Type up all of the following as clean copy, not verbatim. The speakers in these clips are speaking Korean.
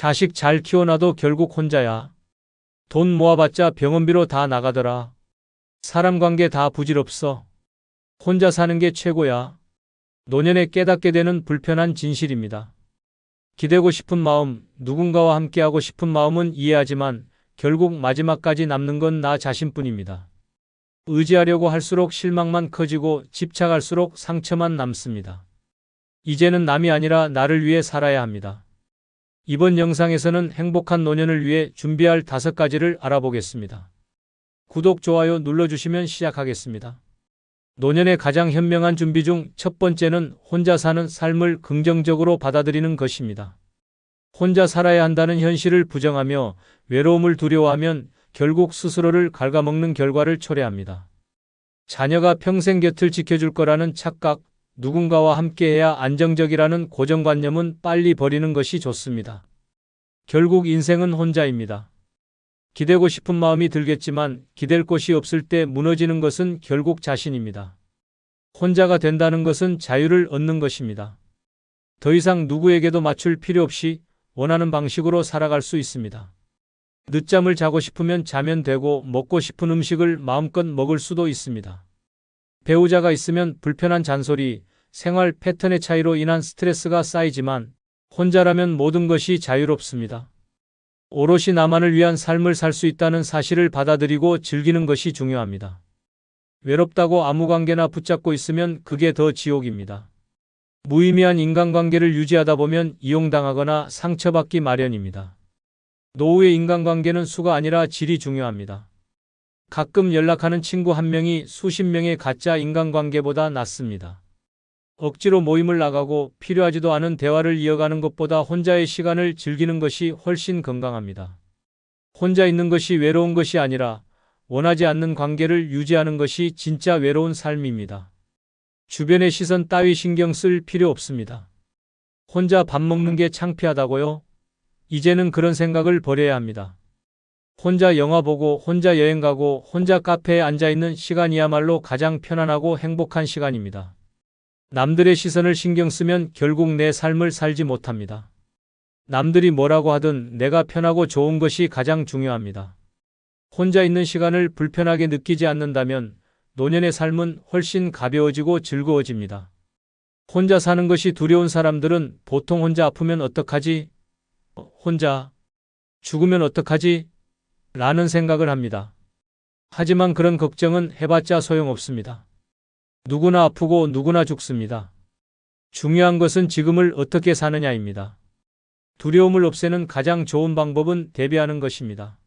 자식 잘 키워놔도 결국 혼자야. 돈 모아봤자 병원비로 다 나가더라. 사람 관계 다 부질없어. 혼자 사는 게 최고야. 노년에 깨닫게 되는 불편한 진실입니다. 기대고 싶은 마음, 누군가와 함께하고 싶은 마음은 이해하지만 결국 마지막까지 남는 건 나 자신뿐입니다. 의지하려고 할수록 실망만 커지고 집착할수록 상처만 남습니다. 이제는 남이 아니라 나를 위해 살아야 합니다. 이번 영상에서는 행복한 노년을 위해 준비할 5가지를 알아보겠습니다. 구독, 좋아요 눌러주시면 시작하겠습니다. 노년의 가장 현명한 준비 중 첫 번째는 혼자 사는 삶을 긍정적으로 받아들이는 것입니다. 혼자 살아야 한다는 현실을 부정하며 외로움을 두려워하면 결국 스스로를 갉아먹는 결과를 초래합니다. 자녀가 평생 곁을 지켜줄 거라는 착각, 누군가와 함께해야 안정적이라는 고정관념은 빨리 버리는 것이 좋습니다. 결국 인생은 혼자입니다. 기대고 싶은 마음이 들겠지만 기댈 곳이 없을 때 무너지는 것은 결국 자신입니다. 혼자가 된다는 것은 자유를 얻는 것입니다. 더 이상 누구에게도 맞출 필요 없이 원하는 방식으로 살아갈 수 있습니다. 늦잠을 자고 싶으면 자면 되고 먹고 싶은 음식을 마음껏 먹을 수도 있습니다. 배우자가 있으면 불편한 잔소리, 생활 패턴의 차이로 인한 스트레스가 쌓이지만 혼자라면 모든 것이 자유롭습니다. 오롯이 나만을 위한 삶을 살 수 있다는 사실을 받아들이고 즐기는 것이 중요합니다. 외롭다고 아무 관계나 붙잡고 있으면 그게 더 지옥입니다. 무의미한 인간관계를 유지하다 보면 이용당하거나 상처받기 마련입니다. 노후의 인간관계는 수가 아니라 질이 중요합니다. 가끔 연락하는 친구 한 명이 수십 명의 가짜 인간관계보다 낫습니다. 억지로 모임을 나가고 필요하지도 않은 대화를 이어가는 것보다 혼자의 시간을 즐기는 것이 훨씬 건강합니다. 혼자 있는 것이 외로운 것이 아니라 원하지 않는 관계를 유지하는 것이 진짜 외로운 삶입니다. 주변의 시선 따위 신경 쓸 필요 없습니다. 혼자 밥 먹는 게 창피하다고요? 이제는 그런 생각을 버려야 합니다. 혼자 영화 보고 혼자 여행 가고 혼자 카페에 앉아있는 시간이야말로 가장 편안하고 행복한 시간입니다. 남들의 시선을 신경 쓰면 결국 내 삶을 살지 못합니다. 남들이 뭐라고 하든 내가 편하고 좋은 것이 가장 중요합니다. 혼자 있는 시간을 불편하게 느끼지 않는다면 노년의 삶은 훨씬 가벼워지고 즐거워집니다. 혼자 사는 것이 두려운 사람들은 보통 혼자 아프면 어떡하지? 혼자 죽으면 어떡하지? 라는 생각을 합니다. 하지만 그런 걱정은 해봤자 소용없습니다. 누구나 아프고 누구나 죽습니다. 중요한 것은 지금을 어떻게 사느냐입니다. 두려움을 없애는 가장 좋은 방법은 대비하는 것입니다.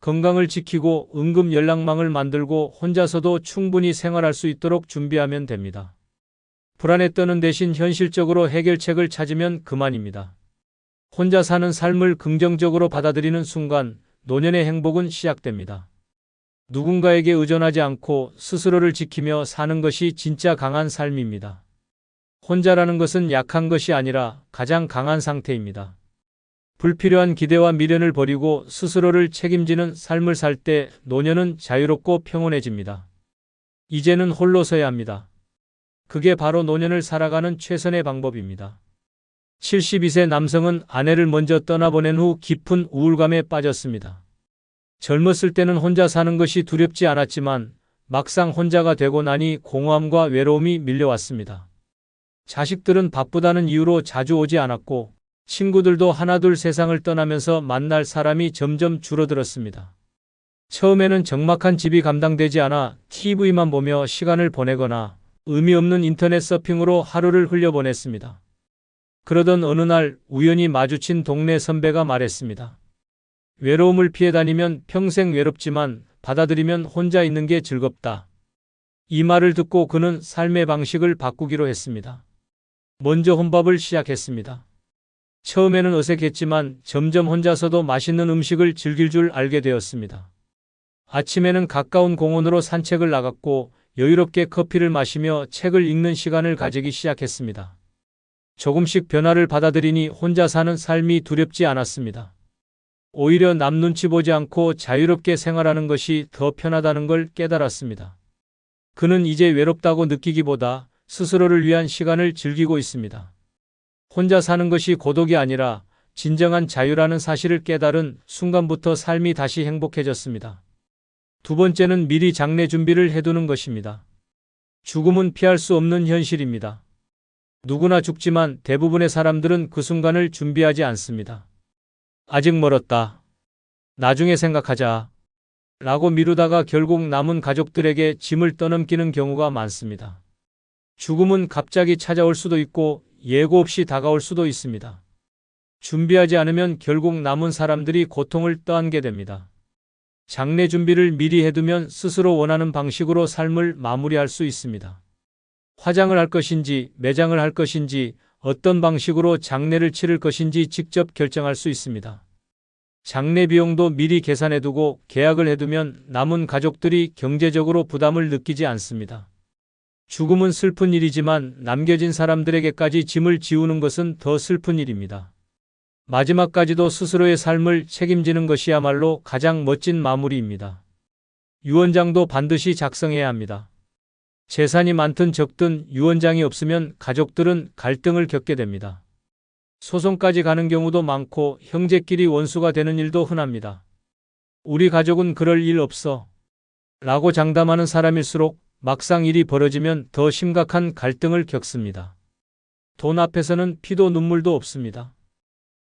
건강을 지키고 응급 연락망을 만들고 혼자서도 충분히 생활할 수 있도록 준비하면 됩니다. 불안에 떠는 대신 현실적으로 해결책을 찾으면 그만입니다. 혼자 사는 삶을 긍정적으로 받아들이는 순간 노년의 행복은 시작됩니다. 누군가에게 의존하지 않고 스스로를 지키며 사는 것이 진짜 강한 삶입니다. 혼자라는 것은 약한 것이 아니라 가장 강한 상태입니다. 불필요한 기대와 미련을 버리고 스스로를 책임지는 삶을 살 때 노년은 자유롭고 평온해집니다. 이제는 홀로 서야 합니다. 그게 바로 노년을 살아가는 최선의 방법입니다. 72세 남성은 아내를 먼저 떠나보낸 후 깊은 우울감에 빠졌습니다. 젊었을 때는 혼자 사는 것이 두렵지 않았지만 막상 혼자가 되고 나니 공허함과 외로움이 밀려왔습니다. 자식들은 바쁘다는 이유로 자주 오지 않았고 친구들도 하나둘 세상을 떠나면서 만날 사람이 점점 줄어들었습니다. 처음에는 적막한 집이 감당되지 않아 TV만 보며 시간을 보내거나 의미 없는 인터넷 서핑으로 하루를 흘려보냈습니다. 그러던 어느 날 우연히 마주친 동네 선배가 말했습니다. 외로움을 피해 다니면 평생 외롭지만 받아들이면 혼자 있는 게 즐겁다. 이 말을 듣고 그는 삶의 방식을 바꾸기로 했습니다. 먼저 혼밥을 시작했습니다. 처음에는 어색했지만 점점 혼자서도 맛있는 음식을 즐길 줄 알게 되었습니다. 아침에는 가까운 공원으로 산책을 나갔고 여유롭게 커피를 마시며 책을 읽는 시간을 가지기 시작했습니다. 조금씩 변화를 받아들이니 혼자 사는 삶이 두렵지 않았습니다. 오히려 남 눈치 보지 않고 자유롭게 생활하는 것이 더 편하다는 걸 깨달았습니다. 그는 이제 외롭다고 느끼기보다 스스로를 위한 시간을 즐기고 있습니다. 혼자 사는 것이 고독이 아니라 진정한 자유라는 사실을 깨달은 순간부터 삶이 다시 행복해졌습니다. 두 번째는 미리 장래 준비를 해두는 것입니다. 죽음은 피할 수 없는 현실입니다. 누구나 죽지만 대부분의 사람들은 그 순간을 준비하지 않습니다. 아직 멀었다. 나중에 생각하자. 라고 미루다가 결국 남은 가족들에게 짐을 떠넘기는 경우가 많습니다. 죽음은 갑자기 찾아올 수도 있고 예고 없이 다가올 수도 있습니다. 준비하지 않으면 결국 남은 사람들이 고통을 떠안게 됩니다. 장래 준비를 미리 해두면 스스로 원하는 방식으로 삶을 마무리할 수 있습니다. 화장을 할 것인지, 매장을 할 것인지, 어떤 방식으로 장례를 치를 것인지 직접 결정할 수 있습니다. 장례 비용도 미리 계산해두고 계약을 해두면 남은 가족들이 경제적으로 부담을 느끼지 않습니다. 죽음은 슬픈 일이지만 남겨진 사람들에게까지 짐을 지우는 것은 더 슬픈 일입니다. 마지막까지도 스스로의 삶을 책임지는 것이야말로 가장 멋진 마무리입니다. 유언장도 반드시 작성해야 합니다. 재산이 많든 적든 유언장이 없으면 가족들은 갈등을 겪게 됩니다. 소송까지 가는 경우도 많고 형제끼리 원수가 되는 일도 흔합니다. 우리 가족은 그럴 일 없어. 라고 장담하는 사람일수록 막상 일이 벌어지면 더 심각한 갈등을 겪습니다. 돈 앞에서는 피도 눈물도 없습니다.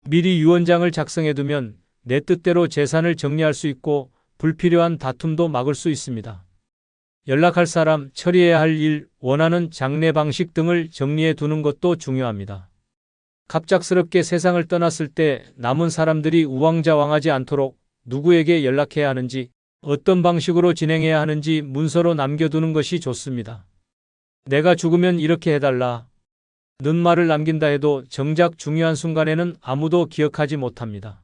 미리 유언장을 작성해두면 내 뜻대로 재산을 정리할 수 있고 불필요한 다툼도 막을 수 있습니다. 연락할 사람, 처리해야 할 일, 원하는 장례 방식 등을 정리해 두는 것도 중요합니다. 갑작스럽게 세상을 떠났을 때 남은 사람들이 우왕좌왕하지 않도록 누구에게 연락해야 하는지, 어떤 방식으로 진행해야 하는지 문서로 남겨두는 것이 좋습니다. 내가 죽으면 이렇게 해달라. 는 말을 남긴다 해도 정작 중요한 순간에는 아무도 기억하지 못합니다.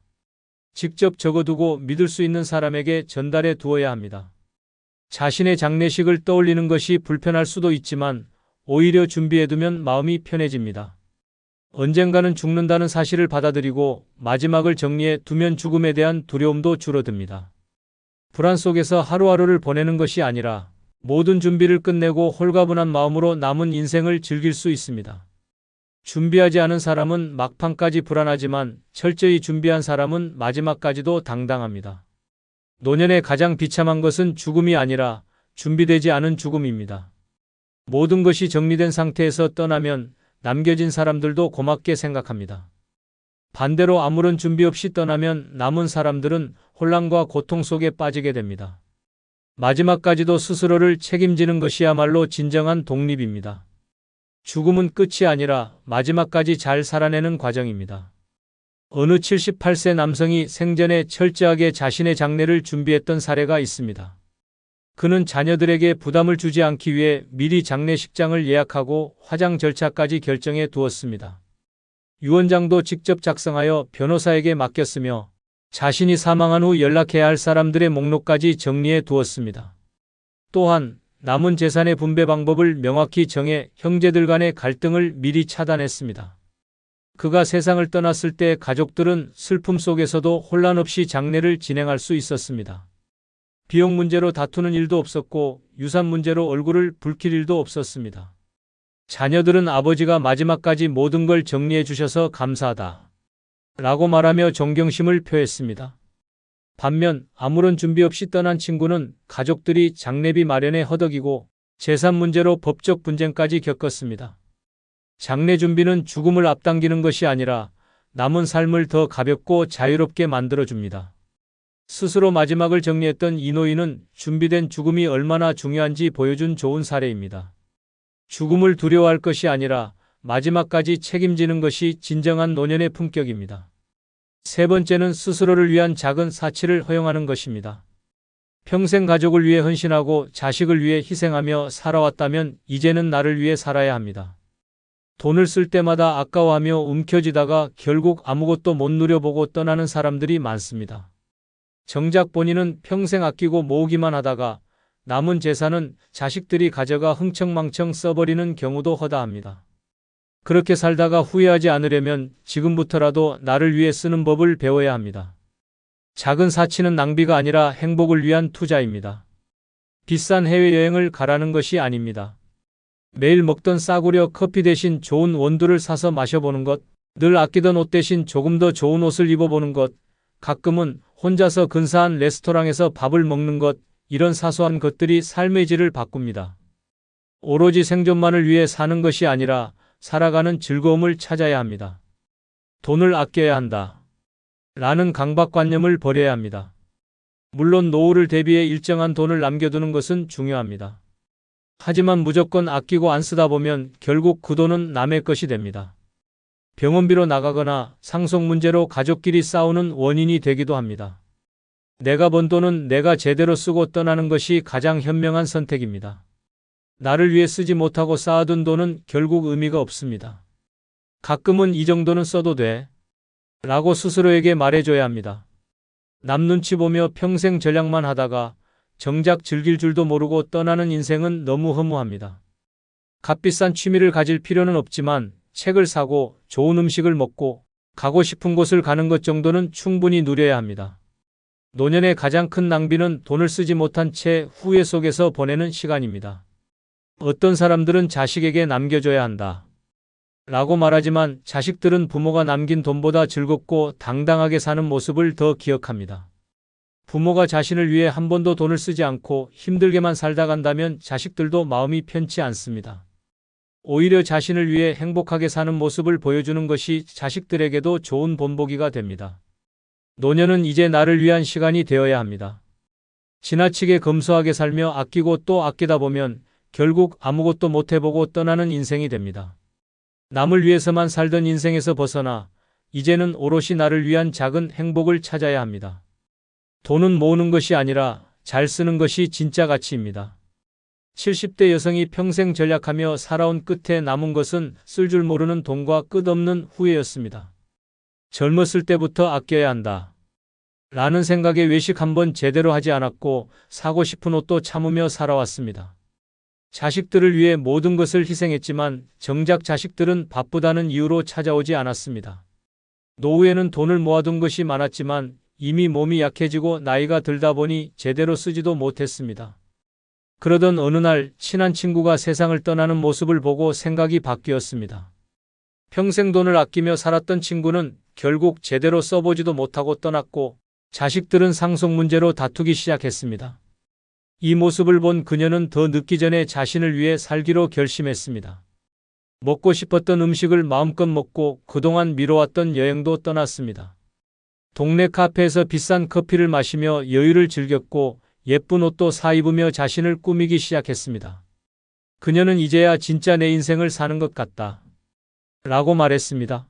직접 적어두고 믿을 수 있는 사람에게 전달해 두어야 합니다. 자신의 장례식을 떠올리는 것이 불편할 수도 있지만 오히려 준비해두면 마음이 편해집니다. 언젠가는 죽는다는 사실을 받아들이고 마지막을 정리해 두면 죽음에 대한 두려움도 줄어듭니다. 불안 속에서 하루하루를 보내는 것이 아니라 모든 준비를 끝내고 홀가분한 마음으로 남은 인생을 즐길 수 있습니다. 준비하지 않은 사람은 막판까지 불안하지만 철저히 준비한 사람은 마지막까지도 당당합니다. 노년에 가장 비참한 것은 죽음이 아니라 준비되지 않은 죽음입니다. 모든 것이 정리된 상태에서 떠나면 남겨진 사람들도 고맙게 생각합니다. 반대로 아무런 준비 없이 떠나면 남은 사람들은 혼란과 고통 속에 빠지게 됩니다. 마지막까지도 스스로를 책임지는 것이야말로 진정한 독립입니다. 죽음은 끝이 아니라 마지막까지 잘 살아내는 과정입니다. 어느 78세 남성이 생전에 철저하게 자신의 장례를 준비했던 사례가 있습니다. 그는 자녀들에게 부담을 주지 않기 위해 미리 장례식장을 예약하고 화장 절차까지 결정해 두었습니다. 유언장도 직접 작성하여 변호사에게 맡겼으며 자신이 사망한 후 연락해야 할 사람들의 목록까지 정리해 두었습니다. 또한 남은 재산의 분배 방법을 명확히 정해 형제들 간의 갈등을 미리 차단했습니다. 그가 세상을 떠났을 때 가족들은 슬픔 속에서도 혼란 없이 장례를 진행할 수 있었습니다. 비용 문제로 다투는 일도 없었고 유산 문제로 얼굴을 붉힐 일도 없었습니다. 자녀들은 아버지가 마지막까지 모든 걸 정리해 주셔서 감사하다. 라고 말하며 존경심을 표했습니다. 반면 아무런 준비 없이 떠난 친구는 가족들이 장례비 마련에 허덕이고 재산 문제로 법적 분쟁까지 겪었습니다. 장례 준비는 죽음을 앞당기는 것이 아니라 남은 삶을 더 가볍고 자유롭게 만들어줍니다. 스스로 마지막을 정리했던 이 노인은 준비된 죽음이 얼마나 중요한지 보여준 좋은 사례입니다. 죽음을 두려워할 것이 아니라 마지막까지 책임지는 것이 진정한 노년의 품격입니다. 세 번째는 스스로를 위한 작은 사치를 허용하는 것입니다. 평생 가족을 위해 헌신하고 자식을 위해 희생하며 살아왔다면 이제는 나를 위해 살아야 합니다. 돈을 쓸 때마다 아까워하며 움켜쥐다가 결국 아무것도 못 누려보고 떠나는 사람들이 많습니다. 정작 본인은 평생 아끼고 모으기만 하다가 남은 재산은 자식들이 가져가 흥청망청 써버리는 경우도 허다합니다. 그렇게 살다가 후회하지 않으려면 지금부터라도 나를 위해 쓰는 법을 배워야 합니다. 작은 사치는 낭비가 아니라 행복을 위한 투자입니다. 비싼 해외여행을 가라는 것이 아닙니다. 매일 먹던 싸구려 커피 대신 좋은 원두를 사서 마셔보는 것, 늘 아끼던 옷 대신 조금 더 좋은 옷을 입어보는 것, 가끔은 혼자서 근사한 레스토랑에서 밥을 먹는 것, 이런 사소한 것들이 삶의 질을 바꿉니다. 오로지 생존만을 위해 사는 것이 아니라 살아가는 즐거움을 찾아야 합니다. 돈을 아껴야 한다. 라는 강박관념을 버려야 합니다. 물론 노후를 대비해 일정한 돈을 남겨두는 것은 중요합니다. 하지만 무조건 아끼고 안 쓰다 보면 결국 그 돈은 남의 것이 됩니다. 병원비로 나가거나 상속 문제로 가족끼리 싸우는 원인이 되기도 합니다. 내가 번 돈은 내가 제대로 쓰고 떠나는 것이 가장 현명한 선택입니다. 나를 위해 쓰지 못하고 쌓아둔 돈은 결국 의미가 없습니다. 가끔은 이 정도는 써도 돼. 라고 스스로에게 말해줘야 합니다. 남 눈치 보며 평생 전략만 하다가 정작 즐길 줄도 모르고 떠나는 인생은 너무 허무합니다. 값비싼 취미를 가질 필요는 없지만 책을 사고 좋은 음식을 먹고 가고 싶은 곳을 가는 것 정도는 충분히 누려야 합니다. 노년의 가장 큰 낭비는 돈을 쓰지 못한 채 후회 속에서 보내는 시간입니다. 어떤 사람들은 자식에게 남겨줘야 한다. 라고 말하지만 자식들은 부모가 남긴 돈보다 즐겁고 당당하게 사는 모습을 더 기억합니다. 부모가 자신을 위해 한 번도 돈을 쓰지 않고 힘들게만 살다 간다면 자식들도 마음이 편치 않습니다. 오히려 자신을 위해 행복하게 사는 모습을 보여주는 것이 자식들에게도 좋은 본보기가 됩니다. 노년은 이제 나를 위한 시간이 되어야 합니다. 지나치게 검소하게 살며 아끼고 또 아끼다 보면 결국 아무것도 못해보고 떠나는 인생이 됩니다. 남을 위해서만 살던 인생에서 벗어나 이제는 오롯이 나를 위한 작은 행복을 찾아야 합니다. 돈은 모으는 것이 아니라 잘 쓰는 것이 진짜 가치입니다. 70대 여성이 평생 전략하며 살아온 끝에 남은 것은 쓸 줄 모르는 돈과 끝없는 후회였습니다. 젊었을 때부터 아껴야 한다. 라는 생각에 외식 한번 제대로 하지 않았고 사고 싶은 옷도 참으며 살아왔습니다. 자식들을 위해 모든 것을 희생했지만 정작 자식들은 바쁘다는 이유로 찾아오지 않았습니다. 노후에는 돈을 모아둔 것이 많았지만 이미 몸이 약해지고 나이가 들다 보니 제대로 쓰지도 못했습니다. 그러던 어느 날 친한 친구가 세상을 떠나는 모습을 보고 생각이 바뀌었습니다. 평생 돈을 아끼며 살았던 친구는 결국 제대로 써보지도 못하고 떠났고 자식들은 상속 문제로 다투기 시작했습니다. 이 모습을 본 그녀는 더 늦기 전에 자신을 위해 살기로 결심했습니다. 먹고 싶었던 음식을 마음껏 먹고 그동안 미뤄왔던 여행도 떠났습니다. 동네 카페에서 비싼 커피를 마시며 여유를 즐겼고 예쁜 옷도 사 입으며 자신을 꾸미기 시작했습니다. 그녀는 이제야 진짜 내 인생을 사는 것 같다. 라고 말했습니다.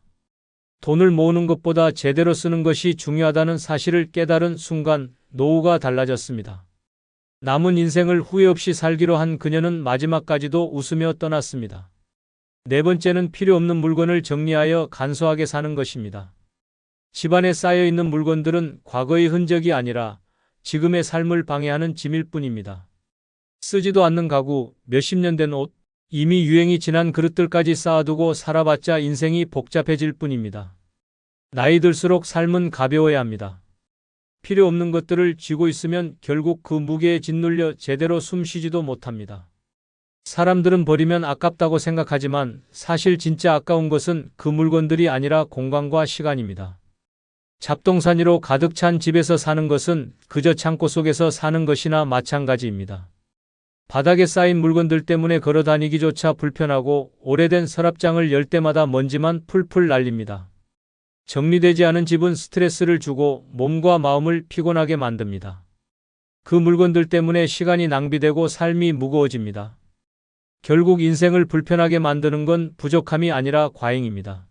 돈을 모으는 것보다 제대로 쓰는 것이 중요하다는 사실을 깨달은 순간 노후가 달라졌습니다. 남은 인생을 후회 없이 살기로 한 그녀는 마지막까지도 웃으며 떠났습니다. 네 번째는 필요 없는 물건을 정리하여 간소하게 사는 것입니다. 집안에 쌓여있는 물건들은 과거의 흔적이 아니라 지금의 삶을 방해하는 짐일 뿐입니다. 쓰지도 않는 가구, 몇십 년 된 옷, 이미 유행이 지난 그릇들까지 쌓아두고 살아봤자 인생이 복잡해질 뿐입니다. 나이 들수록 삶은 가벼워야 합니다. 필요 없는 것들을 쥐고 있으면 결국 그 무게에 짓눌려 제대로 숨 쉬지도 못합니다. 사람들은 버리면 아깝다고 생각하지만 사실 진짜 아까운 것은 그 물건들이 아니라 공간과 시간입니다. 잡동사니로 가득 찬 집에서 사는 것은 그저 창고 속에서 사는 것이나 마찬가지입니다. 바닥에 쌓인 물건들 때문에 걸어 다니기조차 불편하고 오래된 서랍장을 열 때마다 먼지만 풀풀 날립니다. 정리되지 않은 집은 스트레스를 주고 몸과 마음을 피곤하게 만듭니다. 그 물건들 때문에 시간이 낭비되고 삶이 무거워집니다. 결국 인생을 불편하게 만드는 건 부족함이 아니라 과잉입니다.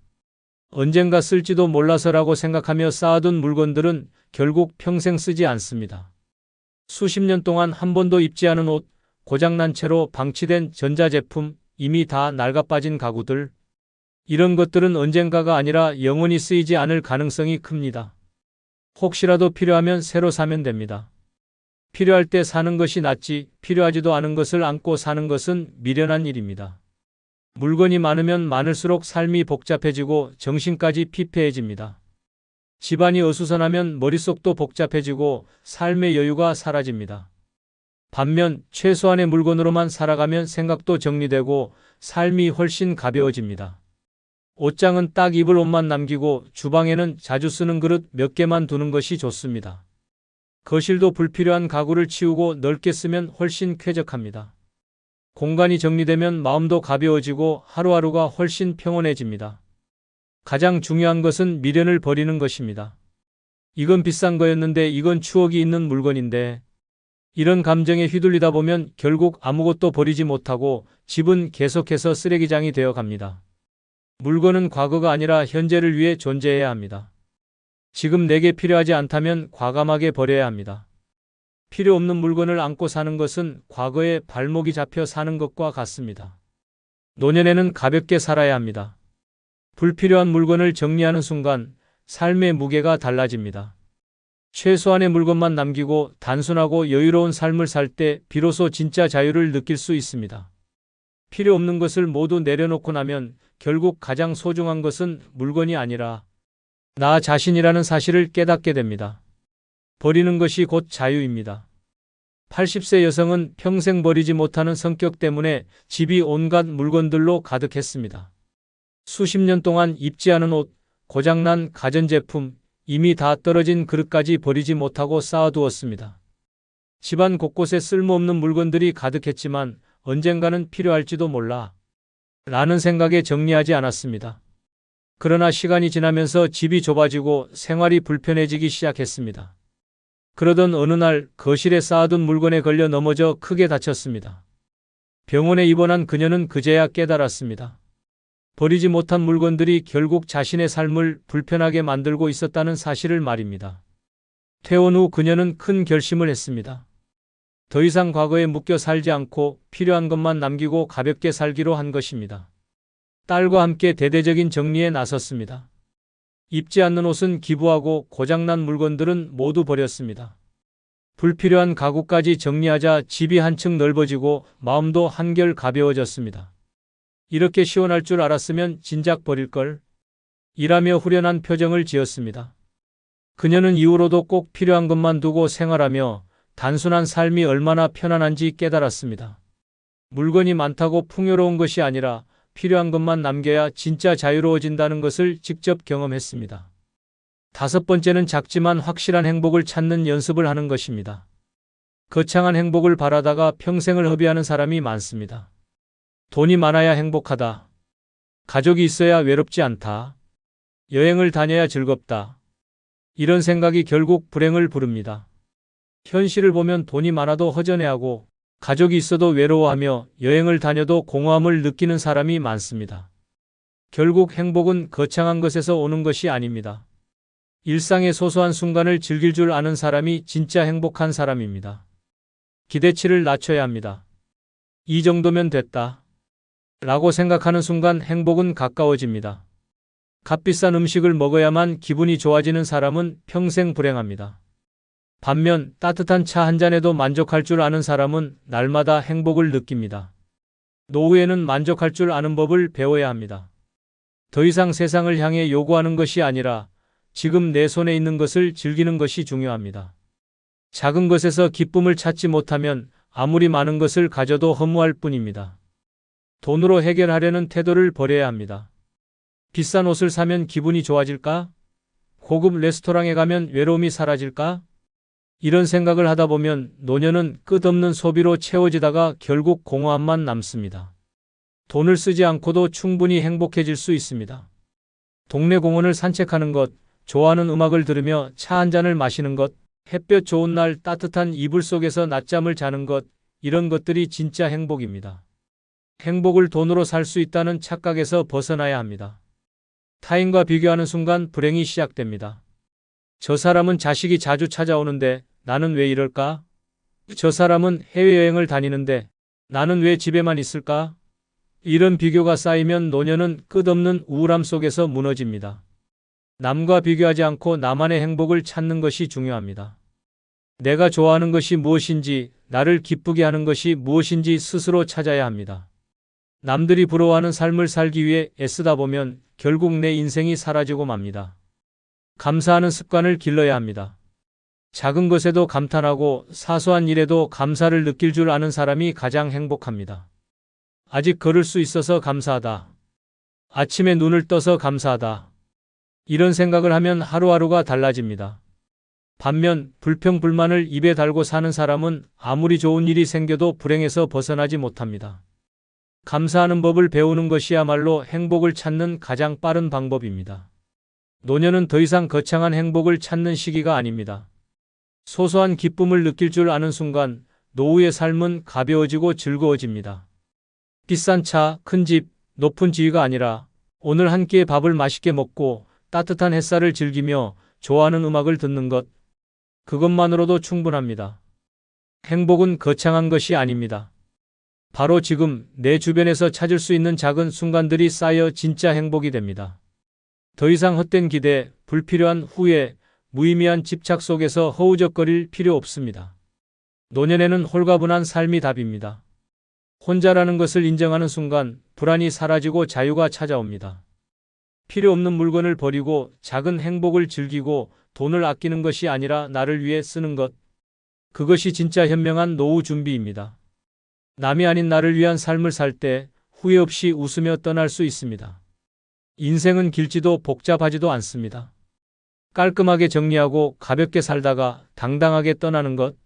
언젠가 쓸지도 몰라서라고 생각하며 쌓아둔 물건들은 결국 평생 쓰지 않습니다. 수십 년 동안 한 번도 입지 않은 옷, 고장난 채로 방치된 전자제품, 이미 다 낡아빠진 가구들, 이런 것들은 언젠가가 아니라 영원히 쓰이지 않을 가능성이 큽니다. 혹시라도 필요하면 새로 사면 됩니다. 필요할 때 사는 것이 낫지 필요하지도 않은 것을 안고 사는 것은 미련한 일입니다. 물건이 많으면 많을수록 삶이 복잡해지고 정신까지 피폐해집니다. 집안이 어수선하면 머릿속도 복잡해지고 삶의 여유가 사라집니다. 반면 최소한의 물건으로만 살아가면 생각도 정리되고 삶이 훨씬 가벼워집니다. 옷장은 딱 입을 옷만 남기고 주방에는 자주 쓰는 그릇 몇 개만 두는 것이 좋습니다. 거실도 불필요한 가구를 치우고 넓게 쓰면 훨씬 쾌적합니다. 공간이 정리되면 마음도 가벼워지고 하루하루가 훨씬 평온해집니다. 가장 중요한 것은 미련을 버리는 것입니다. 이건 비싼 거였는데 이건 추억이 있는 물건인데 이런 감정에 휘둘리다 보면 결국 아무것도 버리지 못하고 집은 계속해서 쓰레기장이 되어 갑니다. 물건은 과거가 아니라 현재를 위해 존재해야 합니다. 지금 내게 필요하지 않다면 과감하게 버려야 합니다. 필요 없는 물건을 안고 사는 것은 과거에 발목이 잡혀 사는 것과 같습니다. 노년에는 가볍게 살아야 합니다. 불필요한 물건을 정리하는 순간 삶의 무게가 달라집니다. 최소한의 물건만 남기고 단순하고 여유로운 삶을 살 때 비로소 진짜 자유를 느낄 수 있습니다. 필요 없는 것을 모두 내려놓고 나면 결국 가장 소중한 것은 물건이 아니라 나 자신이라는 사실을 깨닫게 됩니다. 버리는 것이 곧 자유입니다. 80세 여성은 평생 버리지 못하는 성격 때문에 집이 온갖 물건들로 가득했습니다. 수십 년 동안 입지 않은 옷, 고장난 가전제품, 이미 다 떨어진 그릇까지 버리지 못하고 쌓아두었습니다. 집안 곳곳에 쓸모없는 물건들이 가득했지만 언젠가는 필요할지도 몰라 라는 생각에 정리하지 않았습니다. 그러나 시간이 지나면서 집이 좁아지고 생활이 불편해지기 시작했습니다. 그러던 어느 날 거실에 쌓아둔 물건에 걸려 넘어져 크게 다쳤습니다. 병원에 입원한 그녀는 그제야 깨달았습니다. 버리지 못한 물건들이 결국 자신의 삶을 불편하게 만들고 있었다는 사실을 말입니다. 퇴원 후 그녀는 큰 결심을 했습니다. 더 이상 과거에 묶여 살지 않고 필요한 것만 남기고 가볍게 살기로 한 것입니다. 딸과 함께 대대적인 정리에 나섰습니다. 입지 않는 옷은 기부하고 고장난 물건들은 모두 버렸습니다. 불필요한 가구까지 정리하자 집이 한층 넓어지고 마음도 한결 가벼워졌습니다. 이렇게 시원할 줄 알았으면 진작 버릴걸. 일하며 후련한 표정을 지었습니다. 그녀는 이후로도 꼭 필요한 것만 두고 생활하며 단순한 삶이 얼마나 편안한지 깨달았습니다. 물건이 많다고 풍요로운 것이 아니라 필요한 것만 남겨야 진짜 자유로워진다는 것을 직접 경험했습니다. 5번째는 작지만 확실한 행복을 찾는 연습을 하는 것입니다. 거창한 행복을 바라다가 평생을 허비하는 사람이 많습니다. 돈이 많아야 행복하다. 가족이 있어야 외롭지 않다. 여행을 다녀야 즐겁다. 이런 생각이 결국 불행을 부릅니다. 현실을 보면 돈이 많아도 허전해하고 가족이 있어도 외로워하며 여행을 다녀도 공허함을 느끼는 사람이 많습니다. 결국 행복은 거창한 것에서 오는 것이 아닙니다. 일상의 소소한 순간을 즐길 줄 아는 사람이 진짜 행복한 사람입니다. 기대치를 낮춰야 합니다. 이 정도면 됐다 라고 생각하는 순간 행복은 가까워집니다. 값비싼 음식을 먹어야만 기분이 좋아지는 사람은 평생 불행합니다. 반면 따뜻한 차 한 잔에도 만족할 줄 아는 사람은 날마다 행복을 느낍니다. 노후에는 만족할 줄 아는 법을 배워야 합니다. 더 이상 세상을 향해 요구하는 것이 아니라 지금 내 손에 있는 것을 즐기는 것이 중요합니다. 작은 것에서 기쁨을 찾지 못하면 아무리 많은 것을 가져도 허무할 뿐입니다. 돈으로 해결하려는 태도를 버려야 합니다. 비싼 옷을 사면 기분이 좋아질까? 고급 레스토랑에 가면 외로움이 사라질까? 이런 생각을 하다 보면 노년은 끝없는 소비로 채워지다가 결국 공허함만 남습니다. 돈을 쓰지 않고도 충분히 행복해질 수 있습니다. 동네 공원을 산책하는 것, 좋아하는 음악을 들으며 차 한 잔을 마시는 것, 햇볕 좋은 날 따뜻한 이불 속에서 낮잠을 자는 것, 이런 것들이 진짜 행복입니다. 행복을 돈으로 살 수 있다는 착각에서 벗어나야 합니다. 타인과 비교하는 순간 불행이 시작됩니다. 저 사람은 자식이 자주 찾아오는데 나는 왜 이럴까? 저 사람은 해외여행을 다니는데 나는 왜 집에만 있을까? 이런 비교가 쌓이면 노년은 끝없는 우울함 속에서 무너집니다. 남과 비교하지 않고 나만의 행복을 찾는 것이 중요합니다. 내가 좋아하는 것이 무엇인지, 나를 기쁘게 하는 것이 무엇인지 스스로 찾아야 합니다. 남들이 부러워하는 삶을 살기 위해 애쓰다 보면 결국 내 인생이 사라지고 맙니다. 감사하는 습관을 길러야 합니다. 작은 것에도 감탄하고 사소한 일에도 감사를 느낄 줄 아는 사람이 가장 행복합니다. 아직 걸을 수 있어서 감사하다. 아침에 눈을 떠서 감사하다. 이런 생각을 하면 하루하루가 달라집니다. 반면 불평불만을 입에 달고 사는 사람은 아무리 좋은 일이 생겨도 불행에서 벗어나지 못합니다. 감사하는 법을 배우는 것이야말로 행복을 찾는 가장 빠른 방법입니다. 노년은 더 이상 거창한 행복을 찾는 시기가 아닙니다. 소소한 기쁨을 느낄 줄 아는 순간 노후의 삶은 가벼워지고 즐거워집니다. 비싼 차, 큰 집, 높은 지위가 아니라 오늘 한 끼의 밥을 맛있게 먹고 따뜻한 햇살을 즐기며 좋아하는 음악을 듣는 것, 그것만으로도 충분합니다. 행복은 거창한 것이 아닙니다. 바로 지금 내 주변에서 찾을 수 있는 작은 순간들이 쌓여 진짜 행복이 됩니다. 더 이상 헛된 기대, 불필요한 후회, 무의미한 집착 속에서 허우적거릴 필요 없습니다. 노년에는 홀가분한 삶이 답입니다. 혼자라는 것을 인정하는 순간 불안이 사라지고 자유가 찾아옵니다. 필요 없는 물건을 버리고 작은 행복을 즐기고 돈을 아끼는 것이 아니라 나를 위해 쓰는 것. 그것이 진짜 현명한 노후 준비입니다. 남이 아닌 나를 위한 삶을 살 때 후회 없이 웃으며 떠날 수 있습니다. 인생은 길지도 복잡하지도 않습니다. 깔끔하게 정리하고 가볍게 살다가 당당하게 떠나는 것.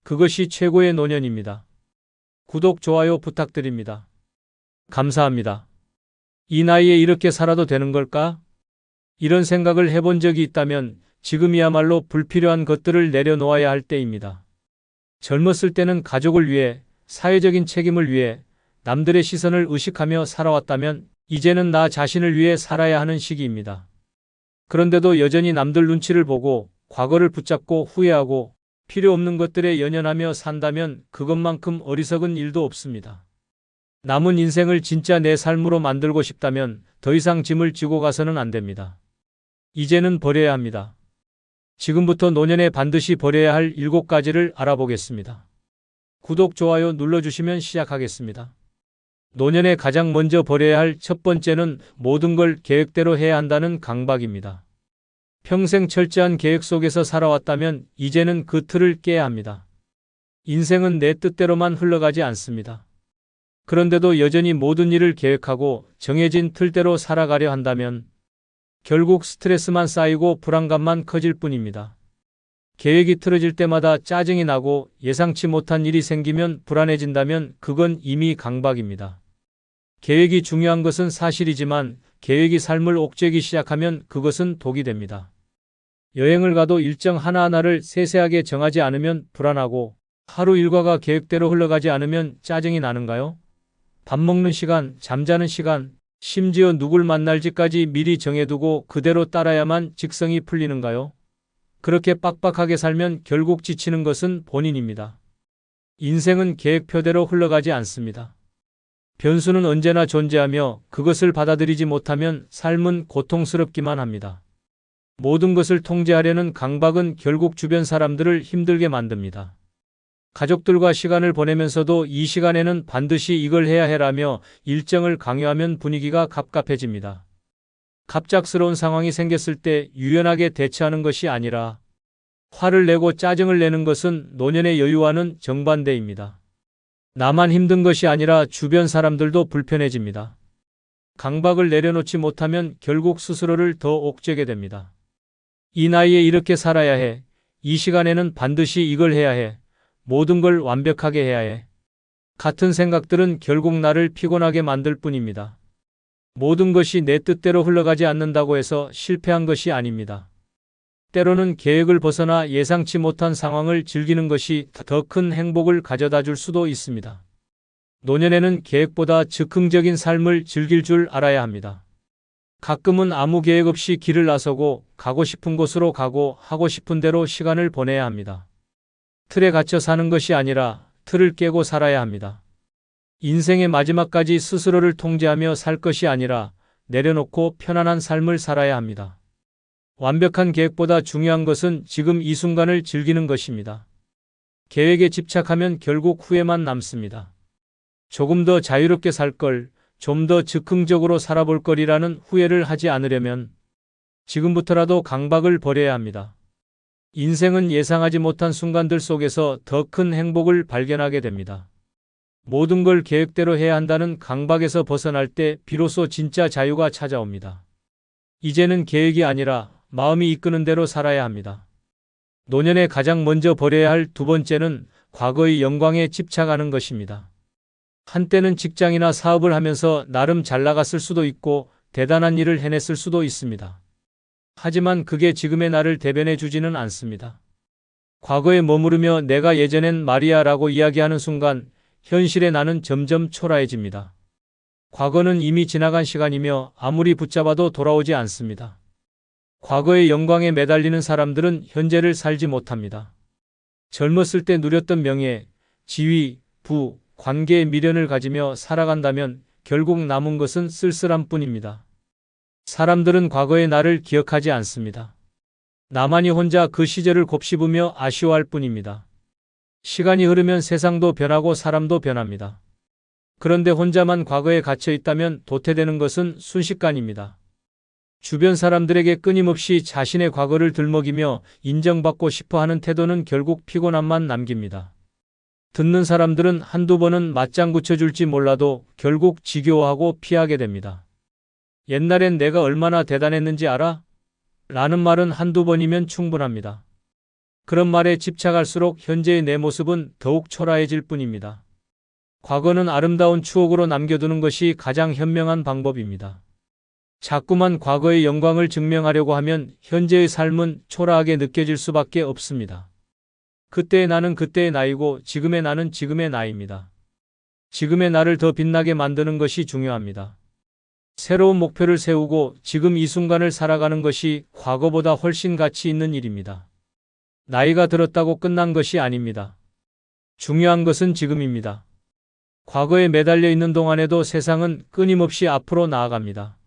그것이 최고의 노년입니다. 구독, 좋아요 부탁드립니다. 감사합니다. 이 나이에 이렇게 살아도 되는 걸까? 이런 생각을 해본 적이 있다면 지금이야말로 불필요한 것들을 내려놓아야 할 때입니다. 젊었을 때는 가족을 위해, 사회적인 책임을 위해, 남들의 시선을 의식하며 살아왔다면 이제는 나 자신을 위해 살아야 하는 시기입니다. 그런데도 여전히 남들 눈치를 보고 과거를 붙잡고 후회하고 필요 없는 것들에 연연하며 산다면 그것만큼 어리석은 일도 없습니다. 남은 인생을 진짜 내 삶으로 만들고 싶다면 더 이상 짐을 지고 가서는 안 됩니다. 이제는 버려야 합니다. 지금부터 노년에 반드시 버려야 할 7가지를 알아보겠습니다. 구독, 좋아요 눌러주시면 시작하겠습니다. 노년에 가장 먼저 버려야 할 첫 번째는 모든 걸 계획대로 해야 한다는 강박입니다. 평생 철저한 계획 속에서 살아왔다면 이제는 그 틀을 깨야 합니다. 인생은 내 뜻대로만 흘러가지 않습니다. 그런데도 여전히 모든 일을 계획하고 정해진 틀대로 살아가려 한다면 결국 스트레스만 쌓이고 불안감만 커질 뿐입니다. 계획이 틀어질 때마다 짜증이 나고 예상치 못한 일이 생기면 불안해진다면 그건 이미 강박입니다. 계획이 중요한 것은 사실이지만 계획이 삶을 옥죄기 시작하면 그것은 독이 됩니다. 여행을 가도 일정 하나하나를 세세하게 정하지 않으면 불안하고 하루 일과가 계획대로 흘러가지 않으면 짜증이 나는가요? 밥 먹는 시간, 잠자는 시간, 심지어 누굴 만날지까지 미리 정해두고 그대로 따라야만 직성이 풀리는가요? 그렇게 빡빡하게 살면 결국 지치는 것은 본인입니다. 인생은 계획표대로 흘러가지 않습니다. 변수는 언제나 존재하며 그것을 받아들이지 못하면 삶은 고통스럽기만 합니다. 모든 것을 통제하려는 강박은 결국 주변 사람들을 힘들게 만듭니다. 가족들과 시간을 보내면서도 이 시간에는 반드시 이걸 해야 해라며 일정을 강요하면 분위기가 갑갑해집니다. 갑작스러운 상황이 생겼을 때 유연하게 대처하는 것이 아니라 화를 내고 짜증을 내는 것은 노년의 여유와는 정반대입니다. 나만 힘든 것이 아니라 주변 사람들도 불편해집니다. 강박을 내려놓지 못하면 결국 스스로를 더 옥죄게 됩니다. 이 나이에 이렇게 살아야 해. 이 시간에는 반드시 이걸 해야 해. 모든 걸 완벽하게 해야 해. 같은 생각들은 결국 나를 피곤하게 만들 뿐입니다. 모든 것이 내 뜻대로 흘러가지 않는다고 해서 실패한 것이 아닙니다. 때로는 계획을 벗어나 예상치 못한 상황을 즐기는 것이 더 큰 행복을 가져다 줄 수도 있습니다. 노년에는 계획보다 즉흥적인 삶을 즐길 줄 알아야 합니다. 가끔은 아무 계획 없이 길을 나서고 가고 싶은 곳으로 가고 하고 싶은 대로 시간을 보내야 합니다. 틀에 갇혀 사는 것이 아니라 틀을 깨고 살아야 합니다. 인생의 마지막까지 스스로를 통제하며 살 것이 아니라 내려놓고 편안한 삶을 살아야 합니다. 완벽한 계획보다 중요한 것은 지금 이 순간을 즐기는 것입니다. 계획에 집착하면 결국 후회만 남습니다. 조금 더 자유롭게 살 걸, 좀 더 즉흥적으로 살아볼 거리라는 후회를 하지 않으려면 지금부터라도 강박을 버려야 합니다. 인생은 예상하지 못한 순간들 속에서 더 큰 행복을 발견하게 됩니다. 모든 걸 계획대로 해야 한다는 강박에서 벗어날 때 비로소 진짜 자유가 찾아옵니다. 이제는 계획이 아니라 마음이 이끄는 대로 살아야 합니다. 노년에 가장 먼저 버려야 할 두 번째는 과거의 영광에 집착하는 것입니다. 한때는 직장이나 사업을 하면서 나름 잘 나갔을 수도 있고 대단한 일을 해냈을 수도 있습니다. 하지만 그게 지금의 나를 대변해 주지는 않습니다. 과거에 머무르며 내가 예전엔 말이야라고 이야기하는 순간 현실의 나는 점점 초라해집니다. 과거는 이미 지나간 시간이며 아무리 붙잡아도 돌아오지 않습니다. 과거의 영광에 매달리는 사람들은 현재를 살지 못합니다. 젊었을 때 누렸던 명예, 지위, 부, 관계의 미련을 가지며 살아간다면 결국 남은 것은 쓸쓸함 뿐입니다. 사람들은 과거의 나를 기억하지 않습니다. 나만이 혼자 그 시절을 곱씹으며 아쉬워할 뿐입니다. 시간이 흐르면 세상도 변하고 사람도 변합니다. 그런데 혼자만 과거에 갇혀 있다면 도태되는 것은 순식간입니다. 주변 사람들에게 끊임없이 자신의 과거를 들먹이며 인정받고 싶어 하는 태도는 결국 피곤함만 남깁니다. 듣는 사람들은 한두 번은 맞장구 쳐줄지 몰라도 결국 지겨워하고 피하게 됩니다. 옛날엔 내가 얼마나 대단했는지 알아? 라는 말은 한두 번이면 충분합니다. 그런 말에 집착할수록 현재의 내 모습은 더욱 초라해질 뿐입니다. 과거는 아름다운 추억으로 남겨두는 것이 가장 현명한 방법입니다. 자꾸만 과거의 영광을 증명하려고 하면 현재의 삶은 초라하게 느껴질 수밖에 없습니다. 그때의 나는 그때의 나이고 지금의 나는 지금의 나이입니다. 지금의 나를 더 빛나게 만드는 것이 중요합니다. 새로운 목표를 세우고 지금 이 순간을 살아가는 것이 과거보다 훨씬 가치 있는 일입니다. 나이가 들었다고 끝난 것이 아닙니다. 중요한 것은 지금입니다. 과거에 매달려 있는 동안에도 세상은 끊임없이 앞으로 나아갑니다.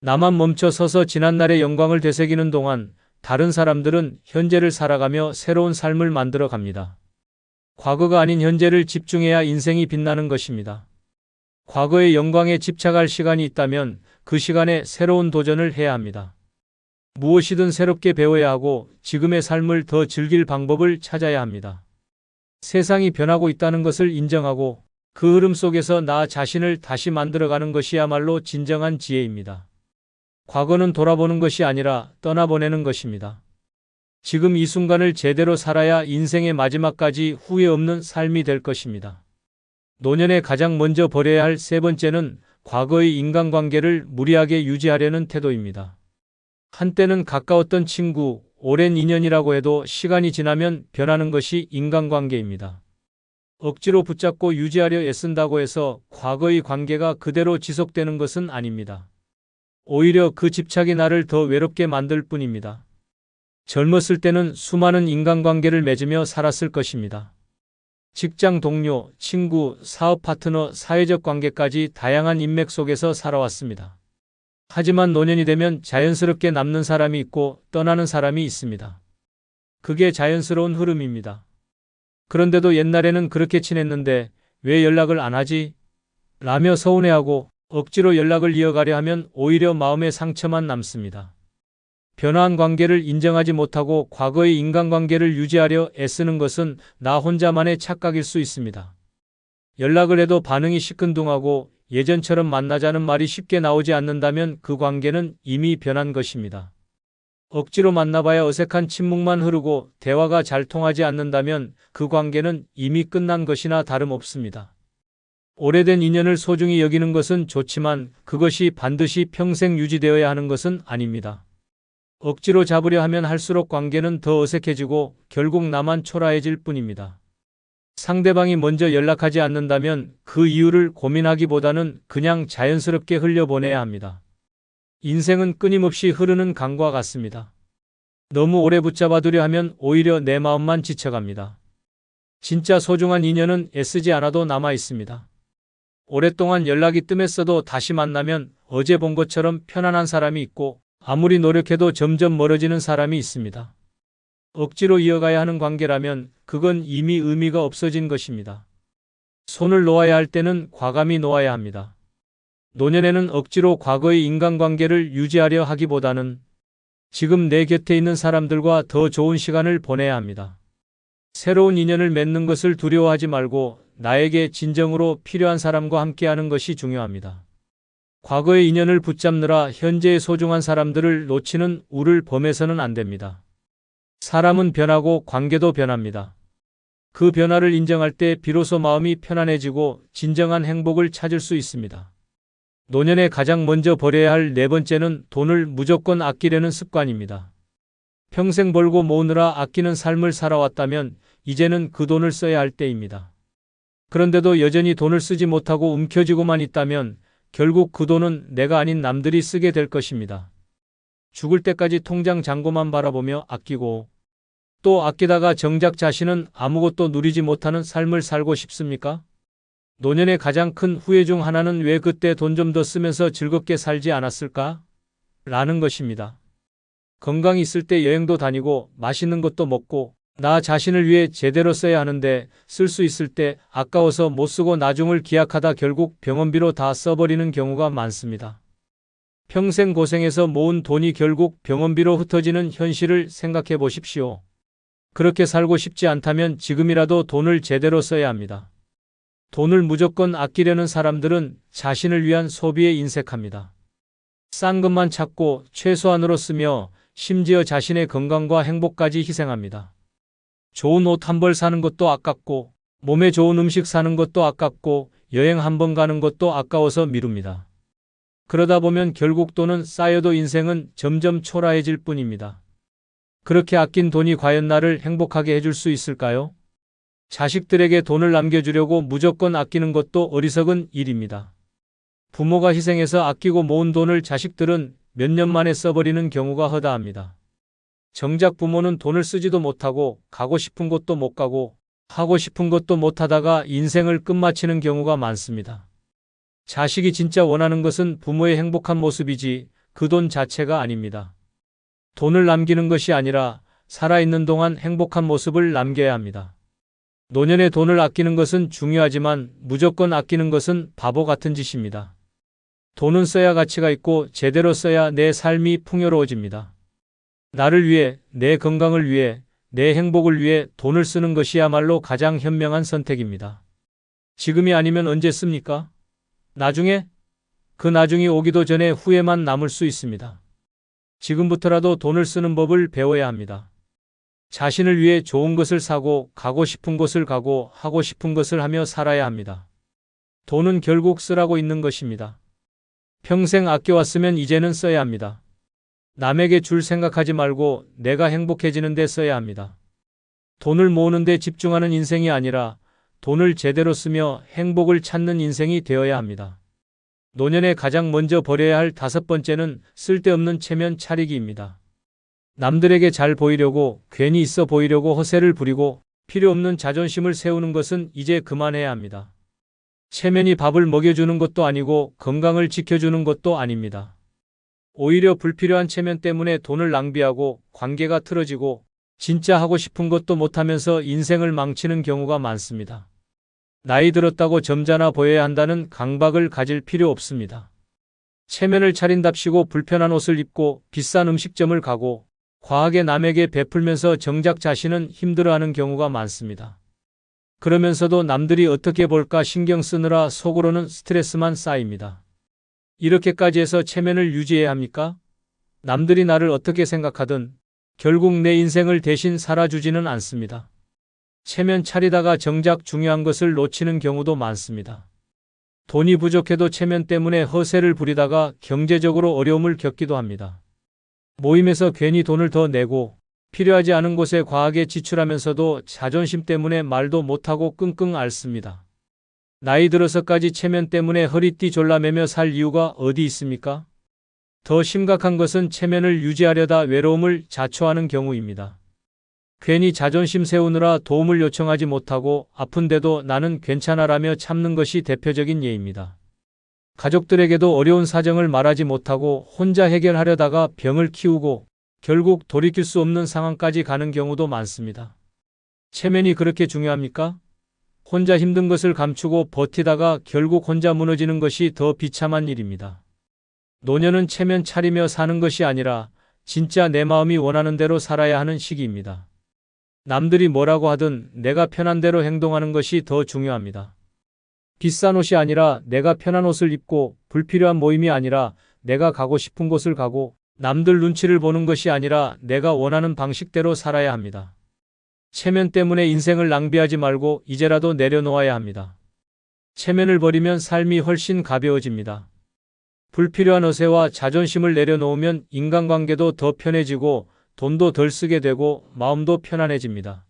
나만 멈춰 서서 지난날의 영광을 되새기는 동안 다른 사람들은 현재를 살아가며 새로운 삶을 만들어 갑니다. 과거가 아닌 현재를 집중해야 인생이 빛나는 것입니다. 과거의 영광에 집착할 시간이 있다면 그 시간에 새로운 도전을 해야 합니다. 무엇이든 새롭게 배워야 하고 지금의 삶을 더 즐길 방법을 찾아야 합니다. 세상이 변하고 있다는 것을 인정하고 그 흐름 속에서 나 자신을 다시 만들어가는 것이야말로 진정한 지혜입니다. 과거는 돌아보는 것이 아니라 떠나보내는 것입니다. 지금 이 순간을 제대로 살아야 인생의 마지막까지 후회 없는 삶이 될 것입니다. 노년에 가장 먼저 버려야 할 세 번째는 과거의 인간관계를 무리하게 유지하려는 태도입니다. 한때는 가까웠던 친구, 오랜 인연이라고 해도 시간이 지나면 변하는 것이 인간관계입니다. 억지로 붙잡고 유지하려 애쓴다고 해서 과거의 관계가 그대로 지속되는 것은 아닙니다. 오히려 그 집착이 나를 더 외롭게 만들 뿐입니다. 젊었을 때는 수많은 인간관계를 맺으며 살았을 것입니다. 직장 동료, 친구, 사업 파트너, 사회적 관계까지 다양한 인맥 속에서 살아왔습니다. 하지만 노년이 되면 자연스럽게 남는 사람이 있고 떠나는 사람이 있습니다. 그게 자연스러운 흐름입니다. 그런데도 옛날에는 그렇게 친했는데 왜 연락을 안 하지? 라며 서운해하고 억지로 연락을 이어가려 하면 오히려 마음의 상처만 남습니다. 변화한 관계를 인정하지 못하고 과거의 인간관계를 유지하려 애쓰는 것은 나 혼자만의 착각일 수 있습니다. 연락을 해도 반응이 시큰둥하고 예전처럼 만나자는 말이 쉽게 나오지 않는다면 그 관계는 이미 변한 것입니다. 억지로 만나봐야 어색한 침묵만 흐르고 대화가 잘 통하지 않는다면 그 관계는 이미 끝난 것이나 다름없습니다. 오래된 인연을 소중히 여기는 것은 좋지만 그것이 반드시 평생 유지되어야 하는 것은 아닙니다. 억지로 잡으려 하면 할수록 관계는 더 어색해지고 결국 나만 초라해질 뿐입니다. 상대방이 먼저 연락하지 않는다면 그 이유를 고민하기보다는 그냥 자연스럽게 흘려보내야 합니다. 인생은 끊임없이 흐르는 강과 같습니다. 너무 오래 붙잡아두려 하면 오히려 내 마음만 지쳐갑니다. 진짜 소중한 인연은 애쓰지 않아도 남아 있습니다. 오랫동안 연락이 뜸했어도 다시 만나면 어제 본 것처럼 편안한 사람이 있고 아무리 노력해도 점점 멀어지는 사람이 있습니다. 억지로 이어가야 하는 관계라면 그건 이미 의미가 없어진 것입니다. 손을 놓아야 할 때는 과감히 놓아야 합니다. 노년에는 억지로 과거의 인간관계를 유지하려 하기보다는 지금 내 곁에 있는 사람들과 더 좋은 시간을 보내야 합니다. 새로운 인연을 맺는 것을 두려워하지 말고 나에게 진정으로 필요한 사람과 함께하는 것이 중요합니다. 과거의 인연을 붙잡느라 현재의 소중한 사람들을 놓치는 우를 범해서는 안 됩니다. 사람은 변하고 관계도 변합니다. 그 변화를 인정할 때 비로소 마음이 편안해지고 진정한 행복을 찾을 수 있습니다. 노년에 가장 먼저 버려야 할 네 번째는 돈을 무조건 아끼려는 습관입니다. 평생 벌고 모으느라 아끼는 삶을 살아왔다면 이제는 그 돈을 써야 할 때입니다. 그런데도 여전히 돈을 쓰지 못하고 움켜쥐고만 있다면 결국 그 돈은 내가 아닌 남들이 쓰게 될 것입니다. 죽을 때까지 통장 잔고만 바라보며 아끼고 또 아끼다가 정작 자신은 아무것도 누리지 못하는 삶을 살고 싶습니까? 노년의 가장 큰 후회 중 하나는 왜 그때 돈 좀 더 쓰면서 즐겁게 살지 않았을까? 라는 것입니다. 건강이 있을 때 여행도 다니고 맛있는 것도 먹고 나 자신을 위해 제대로 써야 하는데 쓸 수 있을 때 아까워서 못 쓰고 나중을 기약하다 결국 병원비로 다 써버리는 경우가 많습니다. 평생 고생해서 모은 돈이 결국 병원비로 흩어지는 현실을 생각해 보십시오. 그렇게 살고 싶지 않다면 지금이라도 돈을 제대로 써야 합니다. 돈을 무조건 아끼려는 사람들은 자신을 위한 소비에 인색합니다. 싼 것만 찾고 최소한으로 쓰며 심지어 자신의 건강과 행복까지 희생합니다. 좋은 옷 한 벌 사는 것도 아깝고 몸에 좋은 음식 사는 것도 아깝고 여행 한 번 가는 것도 아까워서 미룹니다. 그러다 보면 결국 돈은 쌓여도 인생은 점점 초라해질 뿐입니다. 그렇게 아낀 돈이 과연 나를 행복하게 해줄 수 있을까요? 자식들에게 돈을 남겨주려고 무조건 아끼는 것도 어리석은 일입니다. 부모가 희생해서 아끼고 모은 돈을 자식들은 몇 년 만에 써버리는 경우가 허다합니다. 정작 부모는 돈을 쓰지도 못하고 가고 싶은 곳도 못 가고 하고 싶은 것도 못하다가 인생을 끝마치는 경우가 많습니다. 자식이 진짜 원하는 것은 부모의 행복한 모습이지 그 돈 자체가 아닙니다. 돈을 남기는 것이 아니라 살아있는 동안 행복한 모습을 남겨야 합니다. 노년에 돈을 아끼는 것은 중요하지만 무조건 아끼는 것은 바보 같은 짓입니다. 돈은 써야 가치가 있고 제대로 써야 내 삶이 풍요로워집니다. 나를 위해, 내 건강을 위해, 내 행복을 위해 돈을 쓰는 것이야말로 가장 현명한 선택입니다. 지금이 아니면 언제 씁니까? 나중에? 그 나중이 오기도 전에 후회만 남을 수 있습니다. 지금부터라도 돈을 쓰는 법을 배워야 합니다. 자신을 위해 좋은 것을 사고 가고 싶은 곳을 가고 하고 싶은 것을 하며 살아야 합니다. 돈은 결국 쓰라고 있는 것입니다. 평생 아껴왔으면 이제는 써야 합니다. 남에게 줄 생각하지 말고 내가 행복해지는 데 써야 합니다. 돈을 모으는 데 집중하는 인생이 아니라 돈을 제대로 쓰며 행복을 찾는 인생이 되어야 합니다. 노년에 가장 먼저 버려야 할 다섯 번째는 쓸데없는 체면 차리기입니다. 남들에게 잘 보이려고 괜히 있어 보이려고 허세를 부리고 필요 없는 자존심을 세우는 것은 이제 그만해야 합니다. 체면이 밥을 먹여주는 것도 아니고 건강을 지켜주는 것도 아닙니다. 오히려 불필요한 체면 때문에 돈을 낭비하고 관계가 틀어지고 진짜 하고 싶은 것도 못하면서 인생을 망치는 경우가 많습니다. 나이 들었다고 점잖아 보여야 한다는 강박을 가질 필요 없습니다. 체면을 차린답시고 불편한 옷을 입고 비싼 음식점을 가고 과하게 남에게 베풀면서 정작 자신은 힘들어하는 경우가 많습니다. 그러면서도 남들이 어떻게 볼까 신경 쓰느라 속으로는 스트레스만 쌓입니다. 이렇게까지 해서 체면을 유지해야 합니까? 남들이 나를 어떻게 생각하든 결국 내 인생을 대신 살아주지는 않습니다. 체면 차리다가 정작 중요한 것을 놓치는 경우도 많습니다. 돈이 부족해도 체면 때문에 허세를 부리다가 경제적으로 어려움을 겪기도 합니다. 모임에서 괜히 돈을 더 내고 필요하지 않은 곳에 과하게 지출하면서도 자존심 때문에 말도 못하고 끙끙 앓습니다. 나이 들어서까지 체면 때문에 허리띠 졸라매며 살 이유가 어디 있습니까? 더 심각한 것은 체면을 유지하려다 외로움을 자초하는 경우입니다. 괜히 자존심 세우느라 도움을 요청하지 못하고 아픈데도 나는 괜찮아라며 참는 것이 대표적인 예입니다. 가족들에게도 어려운 사정을 말하지 못하고 혼자 해결하려다가 병을 키우고 결국 돌이킬 수 없는 상황까지 가는 경우도 많습니다. 체면이 그렇게 중요합니까? 혼자 힘든 것을 감추고 버티다가 결국 혼자 무너지는 것이 더 비참한 일입니다. 노년은 체면 차리며 사는 것이 아니라 진짜 내 마음이 원하는 대로 살아야 하는 시기입니다. 남들이 뭐라고 하든 내가 편한 대로 행동하는 것이 더 중요합니다. 비싼 옷이 아니라 내가 편한 옷을 입고, 불필요한 모임이 아니라 내가 가고 싶은 곳을 가고, 남들 눈치를 보는 것이 아니라 내가 원하는 방식대로 살아야 합니다. 체면 때문에 인생을 낭비하지 말고 이제라도 내려놓아야 합니다. 체면을 버리면 삶이 훨씬 가벼워집니다. 불필요한 어세와 자존심을 내려놓으면 인간관계도 더 편해지고 돈도 덜 쓰게 되고 마음도 편안해집니다.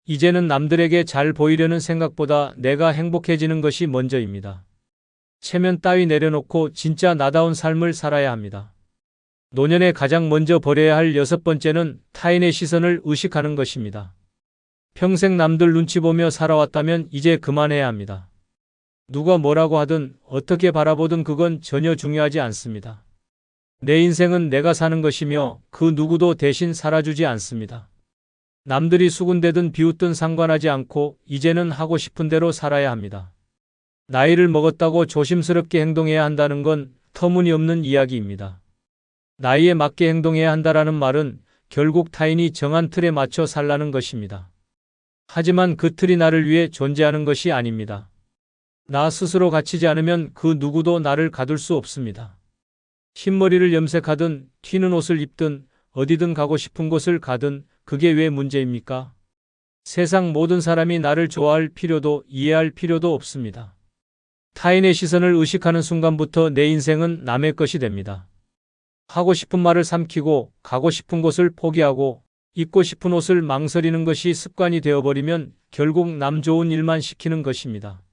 이제는 남들에게 잘 보이려는 생각보다 내가 행복해지는 것이 먼저입니다. 체면 따위 내려놓고 진짜 나다운 삶을 살아야 합니다. 노년에 가장 먼저 버려야 할 6번째는 타인의 시선을 의식하는 것입니다. 평생 남들 눈치 보며 살아왔다면 이제 그만해야 합니다. 누가 뭐라고 하든 어떻게 바라보든 그건 전혀 중요하지 않습니다. 내 인생은 내가 사는 것이며 그 누구도 대신 살아주지 않습니다. 남들이 수군대든 비웃든 상관하지 않고 이제는 하고 싶은 대로 살아야 합니다. 나이를 먹었다고 조심스럽게 행동해야 한다는 건 터무니없는 이야기입니다. 나이에 맞게 행동해야 한다라는 말은 결국 타인이 정한 틀에 맞춰 살라는 것입니다. 하지만 그 틀이 나를 위해 존재하는 것이 아닙니다. 나 스스로 갇히지 않으면 그 누구도 나를 가둘 수 없습니다. 흰머리를 염색하든 튀는 옷을 입든 어디든 가고 싶은 곳을 가든 그게 왜 문제입니까? 세상 모든 사람이 나를 좋아할 필요도 이해할 필요도 없습니다. 타인의 시선을 의식하는 순간부터 내 인생은 남의 것이 됩니다. 하고 싶은 말을 삼키고 가고 싶은 곳을 포기하고 입고 싶은 옷을 망설이는 것이 습관이 되어버리면 결국 남 좋은 일만 시키는 것입니다.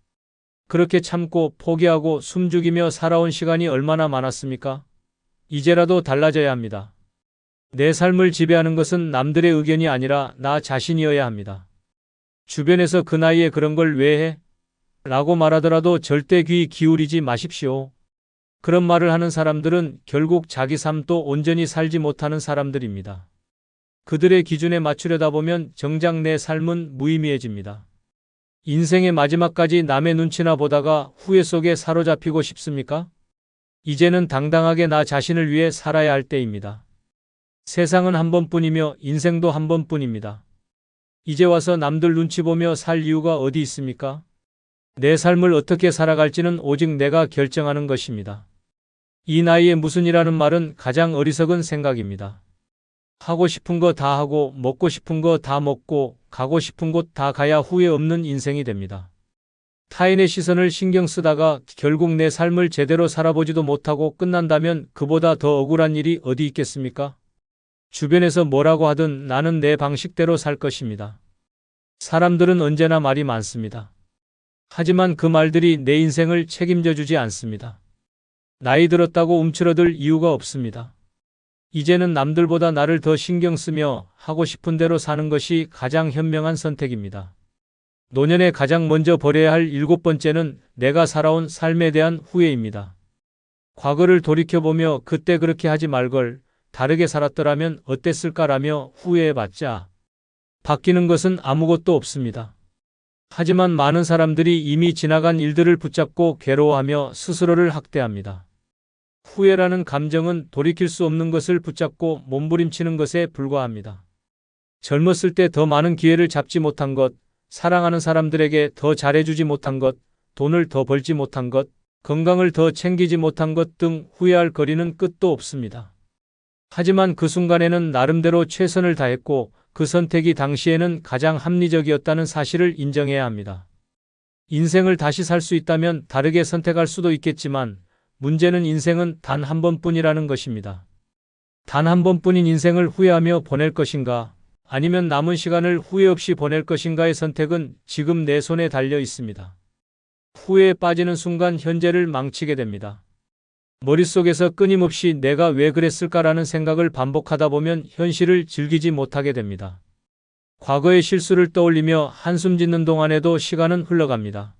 그렇게 참고 포기하고 숨죽이며 살아온 시간이 얼마나 많았습니까? 이제라도 달라져야 합니다. 내 삶을 지배하는 것은 남들의 의견이 아니라 나 자신이어야 합니다. 주변에서 그 나이에 그런 걸 왜 해? 라고 말하더라도 절대 귀 기울이지 마십시오. 그런 말을 하는 사람들은 결국 자기 삶도 온전히 살지 못하는 사람들입니다. 그들의 기준에 맞추려다 보면 정작 내 삶은 무의미해집니다. 인생의 마지막까지 남의 눈치나 보다가 후회 속에 사로잡히고 싶습니까? 이제는 당당하게 나 자신을 위해 살아야 할 때입니다. 세상은 한 번뿐이며 인생도 한 번뿐입니다. 이제 와서 남들 눈치 보며 살 이유가 어디 있습니까? 내 삶을 어떻게 살아갈지는 오직 내가 결정하는 것입니다. 이 나이에 무슨이라는 말은 가장 어리석은 생각입니다. 하고 싶은 거 다 하고 먹고 싶은 거 다 먹고 가고 싶은 곳 다 가야 후회 없는 인생이 됩니다. 타인의 시선을 신경 쓰다가 결국 내 삶을 제대로 살아보지도 못하고 끝난다면 그보다 더 억울한 일이 어디 있겠습니까? 주변에서 뭐라고 하든 나는 내 방식대로 살 것입니다. 사람들은 언제나 말이 많습니다. 하지만 그 말들이 내 인생을 책임져 주지 않습니다. 나이 들었다고 움츠러들 이유가 없습니다. 이제는 남들보다 나를 더 신경 쓰며 하고 싶은 대로 사는 것이 가장 현명한 선택입니다. 노년에 가장 먼저 버려야 할 7번째는 내가 살아온 삶에 대한 후회입니다. 과거를 돌이켜보며 그때 그렇게 하지 말걸, 다르게 살았더라면 어땠을까라며 후회해봤자 바뀌는 것은 아무것도 없습니다. 하지만 많은 사람들이 이미 지나간 일들을 붙잡고 괴로워하며 스스로를 학대합니다. 후회라는 감정은 돌이킬 수 없는 것을 붙잡고 몸부림치는 것에 불과합니다. 젊었을 때 더 많은 기회를 잡지 못한 것, 사랑하는 사람들에게 더 잘해주지 못한 것, 돈을 더 벌지 못한 것, 건강을 더 챙기지 못한 것 등 후회할 거리는 끝도 없습니다. 하지만 그 순간에는 나름대로 최선을 다했고 그 선택이 당시에는 가장 합리적이었다는 사실을 인정해야 합니다. 인생을 다시 살 수 있다면 다르게 선택할 수도 있겠지만 문제는 인생은 단 한 번뿐이라는 것입니다. 단 한 번뿐인 인생을 후회하며 보낼 것인가, 아니면 남은 시간을 후회 없이 보낼 것인가의 선택은 지금 내 손에 달려 있습니다. 후회에 빠지는 순간 현재를 망치게 됩니다. 머릿속에서 끊임없이 내가 왜 그랬을까라는 생각을 반복하다 보면 현실을 즐기지 못하게 됩니다. 과거의 실수를 떠올리며 한숨 짓는 동안에도 시간은 흘러갑니다.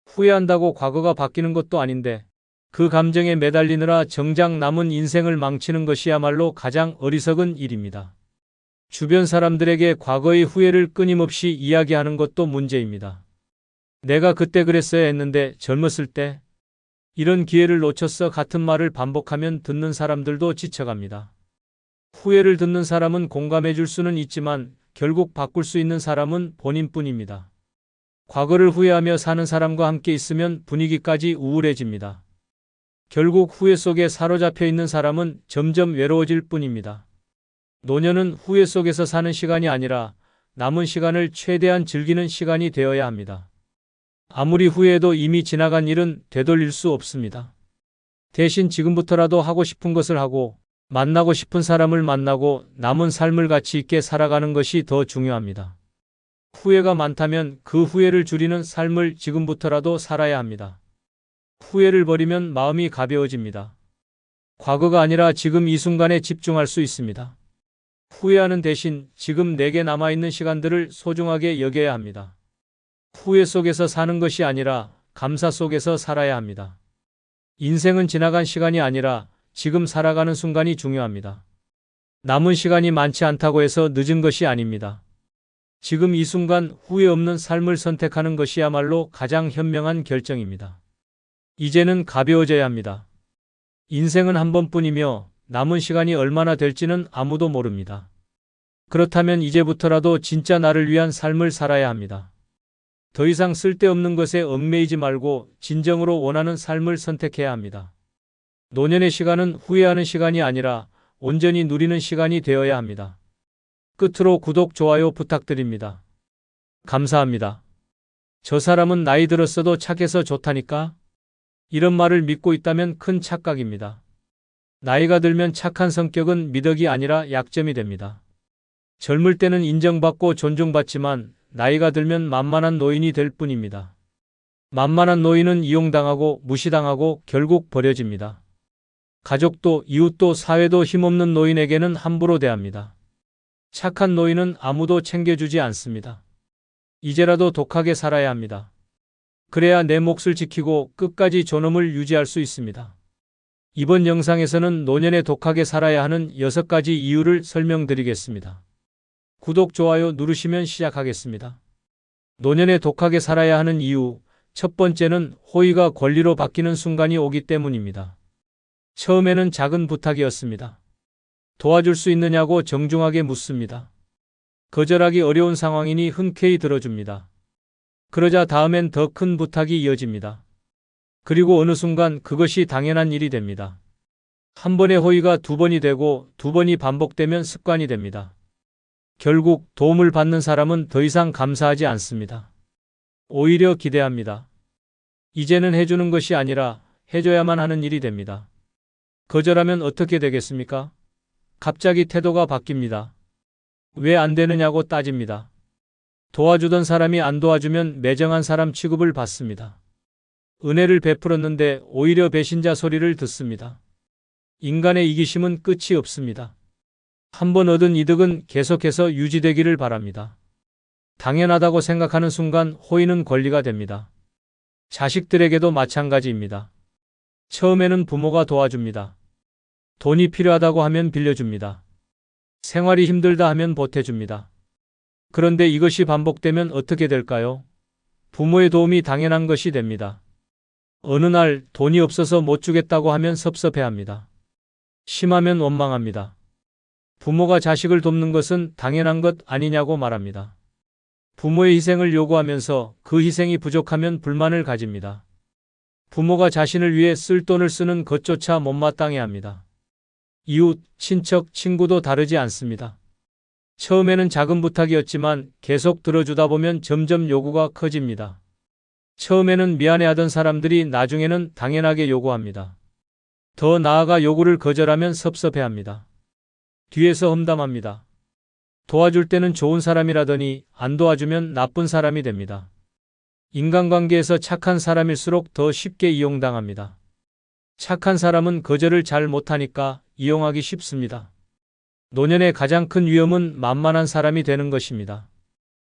후회한다고 과거가 바뀌는 것도 아닌데 그 감정에 매달리느라 정작 남은 인생을 망치는 것이야말로 가장 어리석은 일입니다. 주변 사람들에게 과거의 후회를 끊임없이 이야기하는 것도 문제입니다. 내가 그때 그랬어야 했는데 젊었을 때 이런 기회를 놓쳤어 같은 말을 반복하면 듣는 사람들도 지쳐갑니다. 후회를 듣는 사람은 공감해 줄 수는 있지만 결국 바꿀 수 있는 사람은 본인뿐입니다. 과거를 후회하며 사는 사람과 함께 있으면 분위기까지 우울해집니다. 결국 후회 속에 사로잡혀 있는 사람은 점점 외로워질 뿐입니다. 노년은 후회 속에서 사는 시간이 아니라 남은 시간을 최대한 즐기는 시간이 되어야 합니다. 아무리 후회해도 이미 지나간 일은 되돌릴 수 없습니다. 대신 지금부터라도 하고 싶은 것을 하고 만나고 싶은 사람을 만나고 남은 삶을 가치 있게 살아가는 것이 더 중요합니다. 후회가 많다면 그 후회를 줄이는 삶을 지금부터라도 살아야 합니다. 후회를 버리면 마음이 가벼워집니다. 과거가 아니라 지금 이 순간에 집중할 수 있습니다. 후회하는 대신 지금 내게 남아있는 시간들을 소중하게 여겨야 합니다. 후회 속에서 사는 것이 아니라 감사 속에서 살아야 합니다. 인생은 지나간 시간이 아니라 지금 살아가는 순간이 중요합니다. 남은 시간이 많지 않다고 해서 늦은 것이 아닙니다. 지금 이 순간 후회 없는 삶을 선택하는 것이야말로 가장 현명한 결정입니다. 이제는 가벼워져야 합니다. 인생은 한 번뿐이며 남은 시간이 얼마나 될지는 아무도 모릅니다. 그렇다면 이제부터라도 진짜 나를 위한 삶을 살아야 합니다. 더 이상 쓸데없는 것에 얽매이지 말고 진정으로 원하는 삶을 선택해야 합니다. 노년의 시간은 후회하는 시간이 아니라 온전히 누리는 시간이 되어야 합니다. 끝으로 구독, 좋아요 부탁드립니다. 감사합니다. 저 사람은 나이 들었어도 착해서 좋다니까? 이런 말을 믿고 있다면 큰 착각입니다. 나이가 들면 착한 성격은 미덕이 아니라 약점이 됩니다. 젊을 때는 인정받고 존중받지만 나이가 들면 만만한 노인이 될 뿐입니다. 만만한 노인은 이용당하고 무시당하고 결국 버려집니다. 가족도 이웃도 사회도 힘없는 노인에게는 함부로 대합니다. 착한 노인은 아무도 챙겨주지 않습니다. 이제라도 독하게 살아야 합니다. 그래야 내 몫을 지키고 끝까지 존엄을 유지할 수 있습니다. 이번 영상에서는 노년에 독하게 살아야 하는 6가지 이유를 설명드리겠습니다. 구독, 좋아요 누르시면 시작하겠습니다. 노년에 독하게 살아야 하는 이유, 첫 번째는 호의가 권리로 바뀌는 순간이 오기 때문입니다. 처음에는 작은 부탁이었습니다. 도와줄 수 있느냐고 정중하게 묻습니다. 거절하기 어려운 상황이니 흔쾌히 들어줍니다. 그러자 다음엔 더 큰 부탁이 이어집니다. 그리고 어느 순간 그것이 당연한 일이 됩니다. 한 번의 호의가 2번이 되고 2번이 반복되면 습관이 됩니다. 결국 도움을 받는 사람은 더 이상 감사하지 않습니다. 오히려 기대합니다. 이제는 해주는 것이 아니라 해줘야만 하는 일이 됩니다. 거절하면 어떻게 되겠습니까? 갑자기 태도가 바뀝니다. 왜 안 되느냐고 따집니다. 도와주던 사람이 안 도와주면 매정한 사람 취급을 받습니다. 은혜를 베풀었는데 오히려 배신자 소리를 듣습니다. 인간의 이기심은 끝이 없습니다. 한 번 얻은 이득은 계속해서 유지되기를 바랍니다. 당연하다고 생각하는 순간 호의는 권리가 됩니다. 자식들에게도 마찬가지입니다. 처음에는 부모가 도와줍니다. 돈이 필요하다고 하면 빌려줍니다. 생활이 힘들다 하면 보태줍니다. 그런데 이것이 반복되면 어떻게 될까요? 부모의 도움이 당연한 것이 됩니다. 어느 날 돈이 없어서 못 주겠다고 하면 섭섭해합니다. 심하면 원망합니다. 부모가 자식을 돕는 것은 당연한 것 아니냐고 말합니다. 부모의 희생을 요구하면서 그 희생이 부족하면 불만을 가집니다. 부모가 자신을 위해 쓸 돈을 쓰는 것조차 못마땅해합니다. 이웃, 친척, 친구도 다르지 않습니다. 처음에는 작은 부탁이었지만 계속 들어주다 보면 점점 요구가 커집니다. 처음에는 미안해하던 사람들이 나중에는 당연하게 요구합니다. 더 나아가 요구를 거절하면 섭섭해합니다. 뒤에서 험담합니다. 도와줄 때는 좋은 사람이라더니 안 도와주면 나쁜 사람이 됩니다. 인간관계에서 착한 사람일수록 더 쉽게 이용당합니다. 착한 사람은 거절을 잘 못하니까 이용하기 쉽습니다. 노년의 가장 큰 위험은 만만한 사람이 되는 것입니다.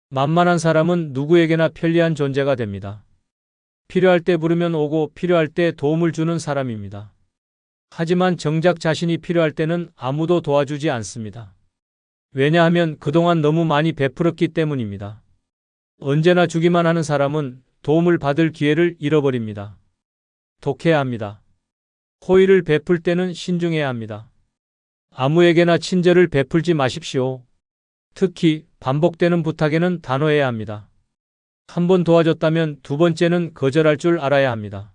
만만한 사람은 누구에게나 편리한 존재가 됩니다. 필요할 때 부르면 오고 필요할 때 도움을 주는 사람입니다. 하지만 정작 자신이 필요할 때는 아무도 도와주지 않습니다. 왜냐하면 그동안 너무 많이 베풀었기 때문입니다. 언제나 주기만 하는 사람은 도움을 받을 기회를 잃어버립니다. 독해야 합니다. 호의를 베풀 때는 신중해야 합니다. 아무에게나 친절을 베풀지 마십시오. 특히 반복되는 부탁에는 단호해야 합니다. 한 번 도와줬다면 두 번째는 거절할 줄 알아야 합니다.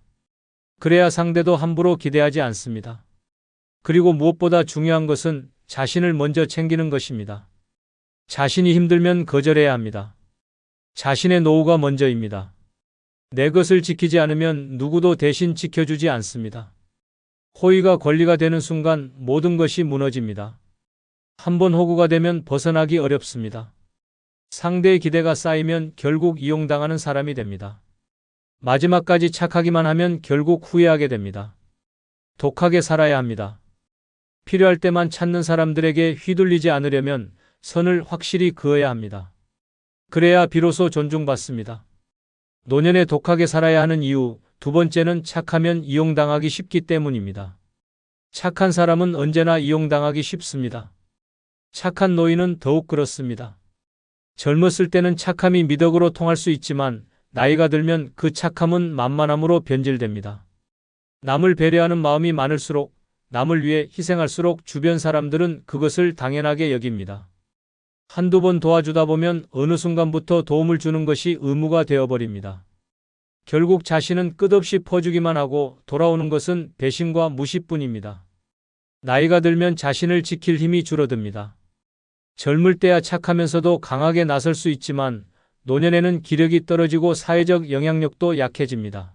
그래야 상대도 함부로 기대하지 않습니다. 그리고 무엇보다 중요한 것은 자신을 먼저 챙기는 것입니다. 자신이 힘들면 거절해야 합니다. 자신의 노후가 먼저입니다. 내 것을 지키지 않으면 누구도 대신 지켜주지 않습니다. 호의가 권리가 되는 순간 모든 것이 무너집니다. 한번 호구가 되면 벗어나기 어렵습니다. 상대의 기대가 쌓이면 결국 이용당하는 사람이 됩니다. 마지막까지 착하기만 하면 결국 후회하게 됩니다. 독하게 살아야 합니다. 필요할 때만 찾는 사람들에게 휘둘리지 않으려면 선을 확실히 그어야 합니다. 그래야 비로소 존중받습니다. 노년에 독하게 살아야 하는 이유, 두 번째는 착하면 이용당하기 쉽기 때문입니다. 착한 사람은 언제나 이용당하기 쉽습니다. 착한 노인은 더욱 그렇습니다. 젊었을 때는 착함이 미덕으로 통할 수 있지만 나이가 들면 그 착함은 만만함으로 변질됩니다. 남을 배려하는 마음이 많을수록, 남을 위해 희생할수록 주변 사람들은 그것을 당연하게 여깁니다. 한두 번 도와주다 보면 어느 순간부터 도움을 주는 것이 의무가 되어버립니다. 결국 자신은 끝없이 퍼주기만 하고 돌아오는 것은 배신과 무시뿐입니다. 나이가 들면 자신을 지킬 힘이 줄어듭니다. 젊을 때야 착하면서도 강하게 나설 수 있지만 노년에는 기력이 떨어지고 사회적 영향력도 약해집니다.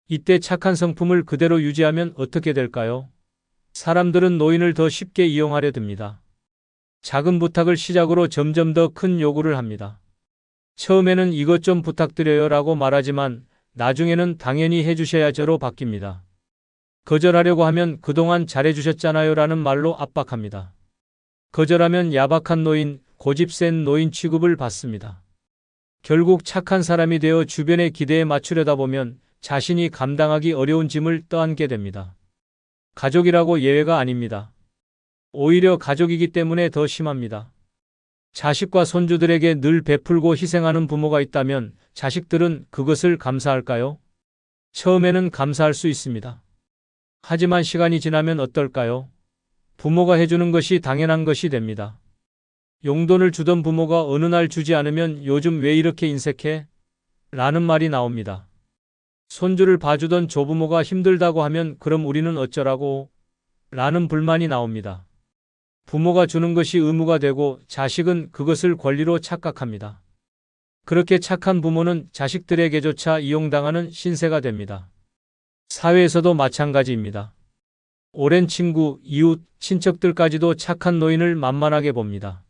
이때 착한 성품을 그대로 유지하면 어떻게 될까요? 사람들은 노인을 더 쉽게 이용하려 듭니다. 작은 부탁을 시작으로 점점 더 큰 요구를 합니다. 처음에는 이것 좀 부탁드려요 라고 말하지만 나중에는 당연히 해주셔야죠로 바뀝니다. 거절하려고 하면 그동안 잘해주셨잖아요 라는 말로 압박합니다. 거절하면 야박한 노인, 고집 센 노인 취급을 받습니다. 결국 착한 사람이 되어 주변의 기대에 맞추려다 보면 자신이 감당하기 어려운 짐을 떠안게 됩니다. 가족이라고 예외가 아닙니다. 오히려 가족이기 때문에 더 심합니다. 자식과 손주들에게 늘 베풀고 희생하는 부모가 있다면 자식들은 그것을 감사할까요? 처음에는 감사할 수 있습니다. 하지만 시간이 지나면 어떨까요? 부모가 해주는 것이 당연한 것이 됩니다. 용돈을 주던 부모가 어느 날 주지 않으면 요즘 왜 이렇게 인색해? 라는 말이 나옵니다. 손주를 봐주던 조부모가 힘들다고 하면 그럼 우리는 어쩌라고? 라는 불만이 나옵니다. 부모가 주는 것이 의무가 되고 자식은 그것을 권리로 착각합니다. 그렇게 착한 부모는 자식들에게조차 이용당하는 신세가 됩니다. 사회에서도 마찬가지입니다. 오랜 친구, 이웃, 친척들까지도 착한 노인을 만만하게 봅니다.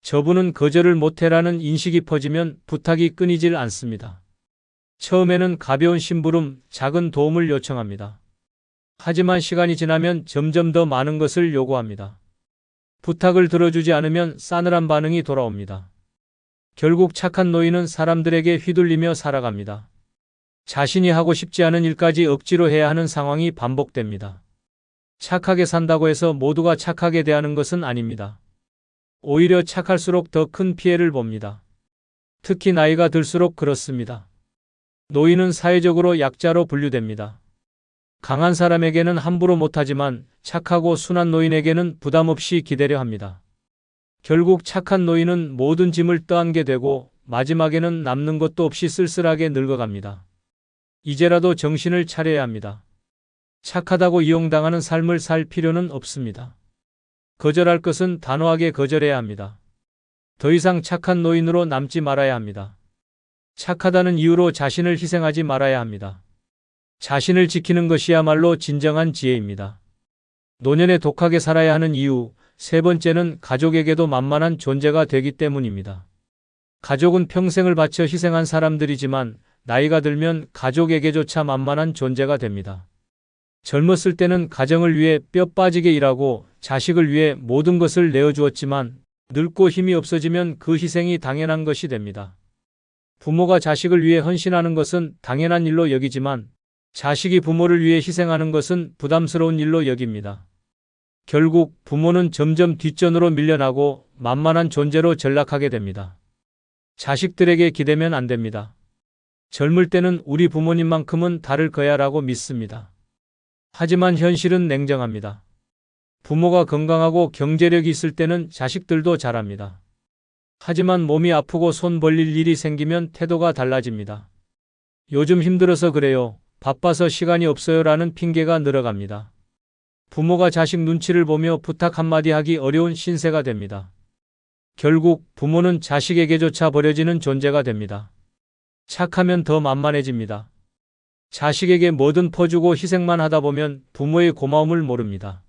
저분은 거절을 못해라는 인식이 퍼지면 부탁이 끊이질 않습니다. 처음에는 가벼운 심부름, 작은 도움을 요청합니다. 하지만 시간이 지나면 점점 더 많은 것을 요구합니다. 부탁을 들어주지 않으면 싸늘한 반응이 돌아옵니다. 결국 착한 노인은 사람들에게 휘둘리며 살아갑니다. 자신이 하고 싶지 않은 일까지 억지로 해야 하는 상황이 반복됩니다. 착하게 산다고 해서 모두가 착하게 대하는 것은 아닙니다. 오히려 착할수록 더 큰 피해를 봅니다. 특히 나이가 들수록 그렇습니다. 노인은 사회적으로 약자로 분류됩니다. 강한 사람에게는 함부로 못하지만 착하고 순한 노인에게는 부담 없이 기대려 합니다. 결국 착한 노인은 모든 짐을 떠안게 되고 마지막에는 남는 것도 없이 쓸쓸하게 늙어갑니다. 이제라도 정신을 차려야 합니다. 착하다고 이용당하는 삶을 살 필요는 없습니다. 거절할 것은 단호하게 거절해야 합니다. 더 이상 착한 노인으로 남지 말아야 합니다. 착하다는 이유로 자신을 희생하지 말아야 합니다. 자신을 지키는 것이야말로 진정한 지혜입니다. 노년에 독하게 살아야 하는 이유, 세 번째는 가족에게도 만만한 존재가 되기 때문입니다. 가족은 평생을 바쳐 희생한 사람들이지만 나이가 들면 가족에게조차 만만한 존재가 됩니다. 젊었을 때는 가정을 위해 뼈 빠지게 일하고 자식을 위해 모든 것을 내어주었지만 늙고 힘이 없어지면 그 희생이 당연한 것이 됩니다. 부모가 자식을 위해 헌신하는 것은 당연한 일로 여기지만 자식이 부모를 위해 희생하는 것은 부담스러운 일로 여깁니다. 결국 부모는 점점 뒷전으로 밀려나고 만만한 존재로 전락하게 됩니다. 자식들에게 기대면 안 됩니다. 젊을 때는 우리 부모님만큼은 다를 거야라고 믿습니다. 하지만 현실은 냉정합니다. 부모가 건강하고 경제력이 있을 때는 자식들도 잘합니다. 하지만 몸이 아프고 손 벌릴 일이 생기면 태도가 달라집니다. 요즘 힘들어서 그래요. 바빠서 시간이 없어요 라는 핑계가 늘어갑니다. 부모가 자식 눈치를 보며 부탁 한마디 하기 어려운 신세가 됩니다. 결국 부모는 자식에게조차 버려지는 존재가 됩니다. 착하면 더 만만해집니다. 자식에게 뭐든 퍼주고 희생만 하다 보면 부모의 고마움을 모릅니다.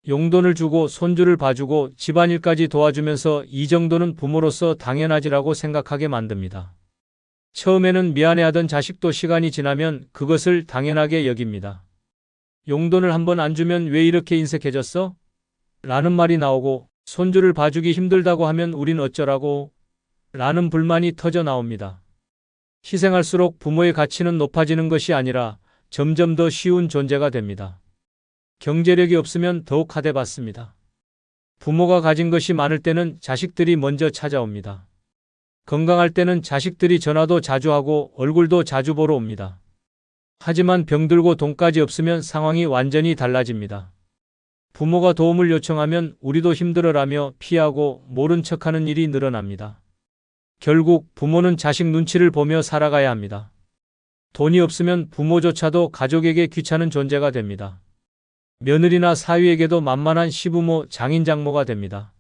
용돈을 주고 손주를 봐주고 집안일까지 도와주면서 이 정도는 부모로서 당연하지라고 생각하게 만듭니다. 처음에는 미안해하던 자식도 시간이 지나면 그것을 당연하게 여깁니다. 용돈을 한번 안 주면 왜 이렇게 인색해졌어? 라는 말이 나오고 손주를 봐주기 힘들다고 하면 우린 어쩌라고? 라는 불만이 터져 나옵니다. 희생할수록 부모의 가치는 높아지는 것이 아니라 점점 더 쉬운 존재가 됩니다. 경제력이 없으면 더욱 하대받습니다. 부모가 가진 것이 많을 때는 자식들이 먼저 찾아옵니다. 건강할 때는 자식들이 전화도 자주 하고 얼굴도 자주 보러 옵니다. 하지만 병들고 돈까지 없으면 상황이 완전히 달라집니다. 부모가 도움을 요청하면 우리도 힘들어라며 피하고 모른 척하는 일이 늘어납니다. 결국 부모는 자식 눈치를 보며 살아가야 합니다. 돈이 없으면 부모조차도 가족에게 귀찮은 존재가 됩니다. 며느리나 사위에게도 만만한 시부모, 장인장모가 됩니다.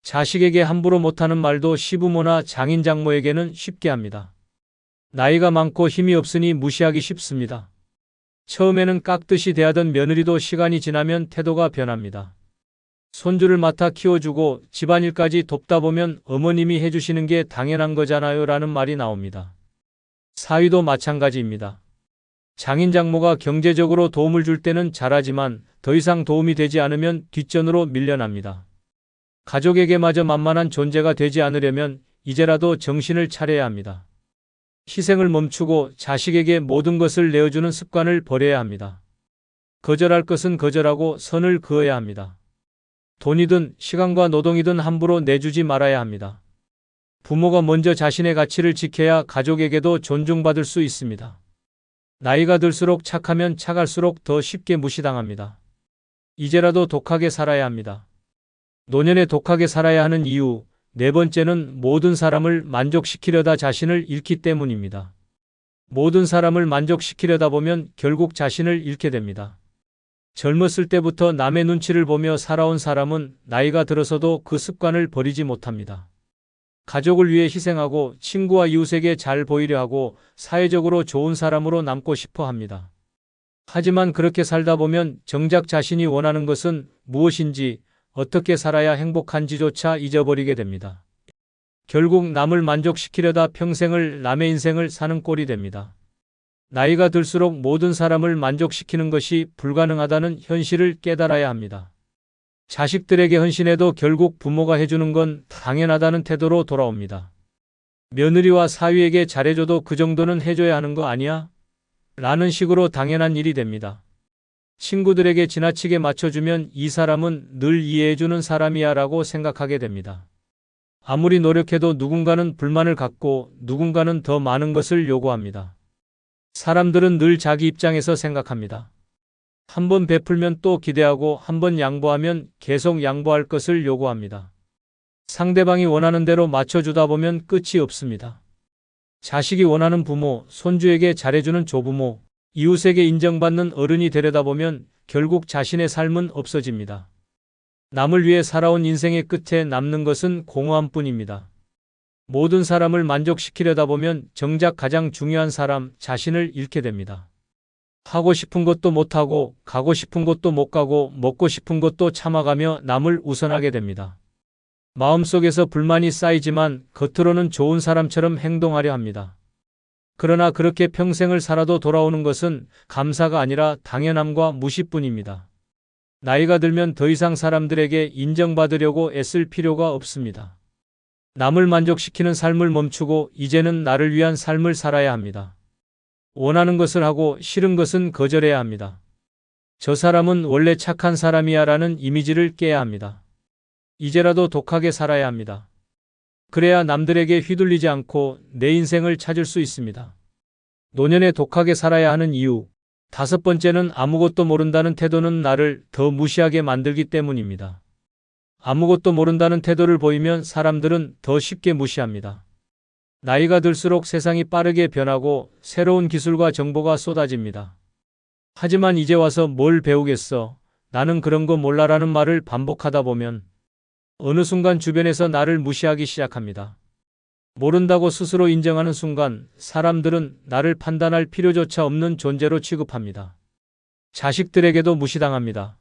자식에게 함부로 못하는 말도 시부모나 장인장모에게는 쉽게 합니다. 나이가 많고 힘이 없으니 무시하기 쉽습니다. 처음에는 깍듯이 대하던 며느리도 시간이 지나면 태도가 변합니다. 손주를 맡아 키워주고 집안일까지 돕다 보면 어머님이 해주시는 게 당연한 거잖아요 라는 말이 나옵니다. 사위도 마찬가지입니다. 장인장모가 경제적으로 도움을 줄 때는 잘하지만 더 이상 도움이 되지 않으면 뒷전으로 밀려납니다. 가족에게마저 만만한 존재가 되지 않으려면 이제라도 정신을 차려야 합니다. 희생을 멈추고 자식에게 모든 것을 내어주는 습관을 버려야 합니다. 거절할 것은 거절하고 선을 그어야 합니다. 돈이든 시간과 노동이든 함부로 내주지 말아야 합니다. 부모가 먼저 자신의 가치를 지켜야 가족에게도 존중받을 수 있습니다. 나이가 들수록 착하면 착할수록 더 쉽게 무시당합니다. 이제라도 독하게 살아야 합니다. 노년에 독하게 살아야 하는 이유, 네 번째는 모든 사람을 만족시키려다 자신을 잃기 때문입니다. 모든 사람을 만족시키려다 보면 결국 자신을 잃게 됩니다. 젊었을 때부터 남의 눈치를 보며 살아온 사람은 나이가 들어서도 그 습관을 버리지 못합니다. 가족을 위해 희생하고 친구와 이웃에게 잘 보이려 하고 사회적으로 좋은 사람으로 남고 싶어 합니다. 하지만 그렇게 살다 보면 정작 자신이 원하는 것은 무엇인지, 어떻게 살아야 행복한지조차 잊어버리게 됩니다. 결국 남을 만족시키려다 평생을 남의 인생을 사는 꼴이 됩니다. 나이가 들수록 모든 사람을 만족시키는 것이 불가능하다는 현실을 깨달아야 합니다. 자식들에게 헌신해도 결국 부모가 해주는 건 당연하다는 태도로 돌아옵니다. 며느리와 사위에게 잘해줘도 그 정도는 해줘야 하는 거 아니야? 라는 식으로 당연한 일이 됩니다. 친구들에게 지나치게 맞춰주면 이 사람은 늘 이해해주는 사람이야 라고 생각하게 됩니다. 아무리 노력해도 누군가는 불만을 갖고 누군가는 더 많은 것을 요구합니다. 사람들은 늘 자기 입장에서 생각합니다. 한번 베풀면 또 기대하고 한번 양보하면 계속 양보할 것을 요구합니다. 상대방이 원하는 대로 맞춰주다 보면 끝이 없습니다. 자식이 원하는 부모, 손주에게 잘해주는 조부모, 이웃에게 인정받는 어른이 되려다 보면 결국 자신의 삶은 없어집니다. 남을 위해 살아온 인생의 끝에 남는 것은 공허함뿐입니다. 모든 사람을 만족시키려다 보면 정작 가장 중요한 사람, 자신을 잃게 됩니다. 하고 싶은 것도 못하고, 가고 싶은 곳도 못 가고, 먹고 싶은 것도 참아가며 남을 우선하게 됩니다. 마음속에서 불만이 쌓이지만 겉으로는 좋은 사람처럼 행동하려 합니다. 그러나 그렇게 평생을 살아도 돌아오는 것은 감사가 아니라 당연함과 무시뿐입니다. 나이가 들면 더 이상 사람들에게 인정받으려고 애쓸 필요가 없습니다. 남을 만족시키는 삶을 멈추고 이제는 나를 위한 삶을 살아야 합니다. 원하는 것을 하고 싫은 것은 거절해야 합니다. 저 사람은 원래 착한 사람이야 라는 이미지를 깨야 합니다. 이제라도 독하게 살아야 합니다. 그래야 남들에게 휘둘리지 않고 내 인생을 찾을 수 있습니다. 노년에 독하게 살아야 하는 이유, 다섯 번째는 아무것도 모른다는 태도는 나를 더 무시하게 만들기 때문입니다. 아무것도 모른다는 태도를 보이면 사람들은 더 쉽게 무시합니다. 나이가 들수록 세상이 빠르게 변하고 새로운 기술과 정보가 쏟아집니다. 하지만 이제 와서 뭘 배우겠어? 나는 그런 거 몰라라는 말을 반복하다 보면 어느 순간 주변에서 나를 무시하기 시작합니다. 모른다고 스스로 인정하는 순간 사람들은 나를 판단할 필요조차 없는 존재로 취급합니다. 자식들에게도 무시당합니다.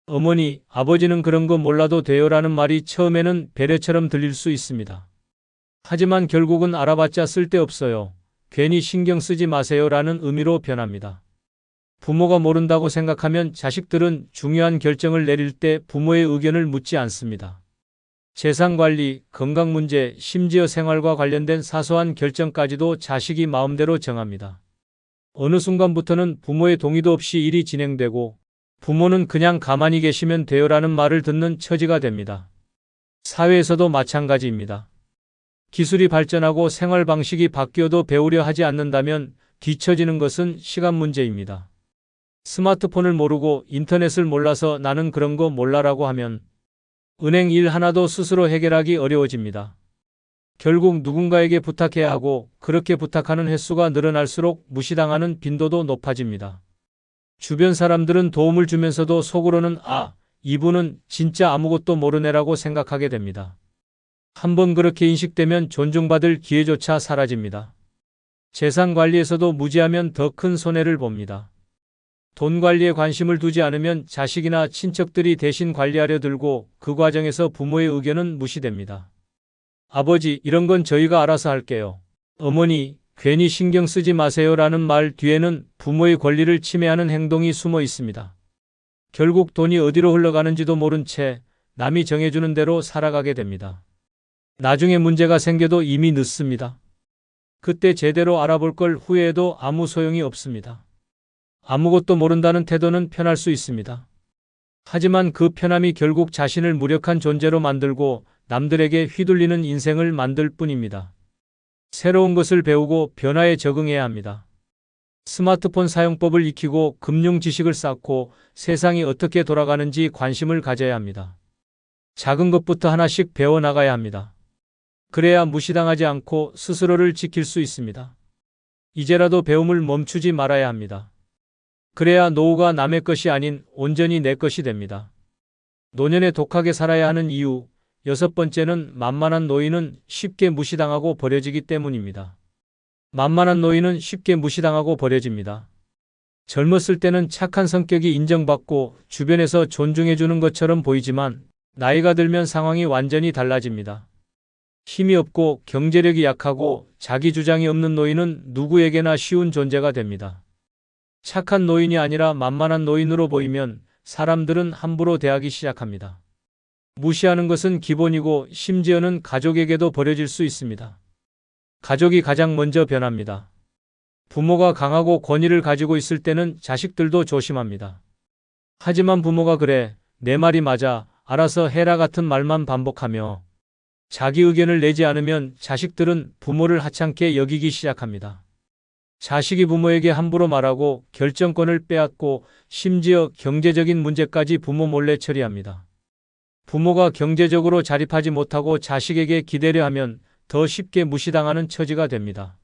어머니, 아버지는 그런 거 몰라도 돼요라는 말이 처음에는 배려처럼 들릴 수 있습니다. 하지만 결국은 알아봤자 쓸데없어요. 괜히 신경 쓰지 마세요라는 의미로 변합니다. 부모가 모른다고 생각하면 자식들은 중요한 결정을 내릴 때 부모의 의견을 묻지 않습니다. 재산 관리, 건강 문제, 심지어 생활과 관련된 사소한 결정까지도 자식이 마음대로 정합니다. 어느 순간부터는 부모의 동의도 없이 일이 진행되고 부모는 그냥 가만히 계시면 돼요라는 말을 듣는 처지가 됩니다. 사회에서도 마찬가지입니다. 기술이 발전하고 생활 방식이 바뀌어도 배우려 하지 않는다면 뒤처지는 것은 시간 문제입니다. 스마트폰을 모르고 인터넷을 몰라서 나는 그런 거 몰라라고 하면 은행 일 하나도 스스로 해결하기 어려워집니다. 결국 누군가에게 부탁해야 하고 그렇게 부탁하는 횟수가 늘어날수록 무시당하는 빈도도 높아집니다. 주변 사람들은 도움을 주면서도 속으로는 이분은 진짜 아무것도 모르네라고 생각하게 됩니다. 한번 그렇게 인식되면 존중받을 기회조차 사라집니다. 재산 관리에서도 무지하면 더 큰 손해를 봅니다. 돈 관리에 관심을 두지 않으면 자식이나 친척들이 대신 관리하려 들고 그 과정에서 부모의 의견은 무시됩니다. 아버지, 이런 건 저희가 알아서 할게요. 어머니, 괜히 신경 쓰지 마세요라는 말 뒤에는 부모의 권리를 침해하는 행동이 숨어 있습니다. 결국 돈이 어디로 흘러가는지도 모른 채 남이 정해주는 대로 살아가게 됩니다. 나중에 문제가 생겨도 이미 늦습니다. 그때 제대로 알아볼 걸 후회해도 아무 소용이 없습니다. 아무것도 모른다는 태도는 편할 수 있습니다. 하지만 그 편함이 결국 자신을 무력한 존재로 만들고 남들에게 휘둘리는 인생을 만들 뿐입니다. 새로운 것을 배우고 변화에 적응해야 합니다. 스마트폰 사용법을 익히고 금융 지식을 쌓고 세상이 어떻게 돌아가는지 관심을 가져야 합니다. 작은 것부터 하나씩 배워나가야 합니다. 그래야 무시당하지 않고 스스로를 지킬 수 있습니다. 이제라도 배움을 멈추지 말아야 합니다. 그래야 노후가 남의 것이 아닌 온전히 내 것이 됩니다. 노년에 독하게 살아야 하는 이유, 6번째는 만만한 노인은 쉽게 무시당하고 버려지기 때문입니다. 만만한 노인은 쉽게 무시당하고 버려집니다. 젊었을 때는 착한 성격이 인정받고 주변에서 존중해주는 것처럼 보이지만 나이가 들면 상황이 완전히 달라집니다. 힘이 없고 경제력이 약하고 자기 주장이 없는 노인은 누구에게나 쉬운 존재가 됩니다. 착한 노인이 아니라 만만한 노인으로 보이면 사람들은 함부로 대하기 시작합니다. 무시하는 것은 기본이고 심지어는 가족에게도 버려질 수 있습니다. 가족이 가장 먼저 변합니다. 부모가 강하고 권위를 가지고 있을 때는 자식들도 조심합니다. 하지만 부모가 그래, 내 말이 맞아, 알아서 해라 같은 말만 반복하며 자기 의견을 내지 않으면 자식들은 부모를 하찮게 여기기 시작합니다. 자식이 부모에게 함부로 말하고 결정권을 빼앗고 심지어 경제적인 문제까지 부모 몰래 처리합니다. 부모가 경제적으로 자립하지 못하고 자식에게 기대려 하면 더 쉽게 무시당하는 처지가 됩니다.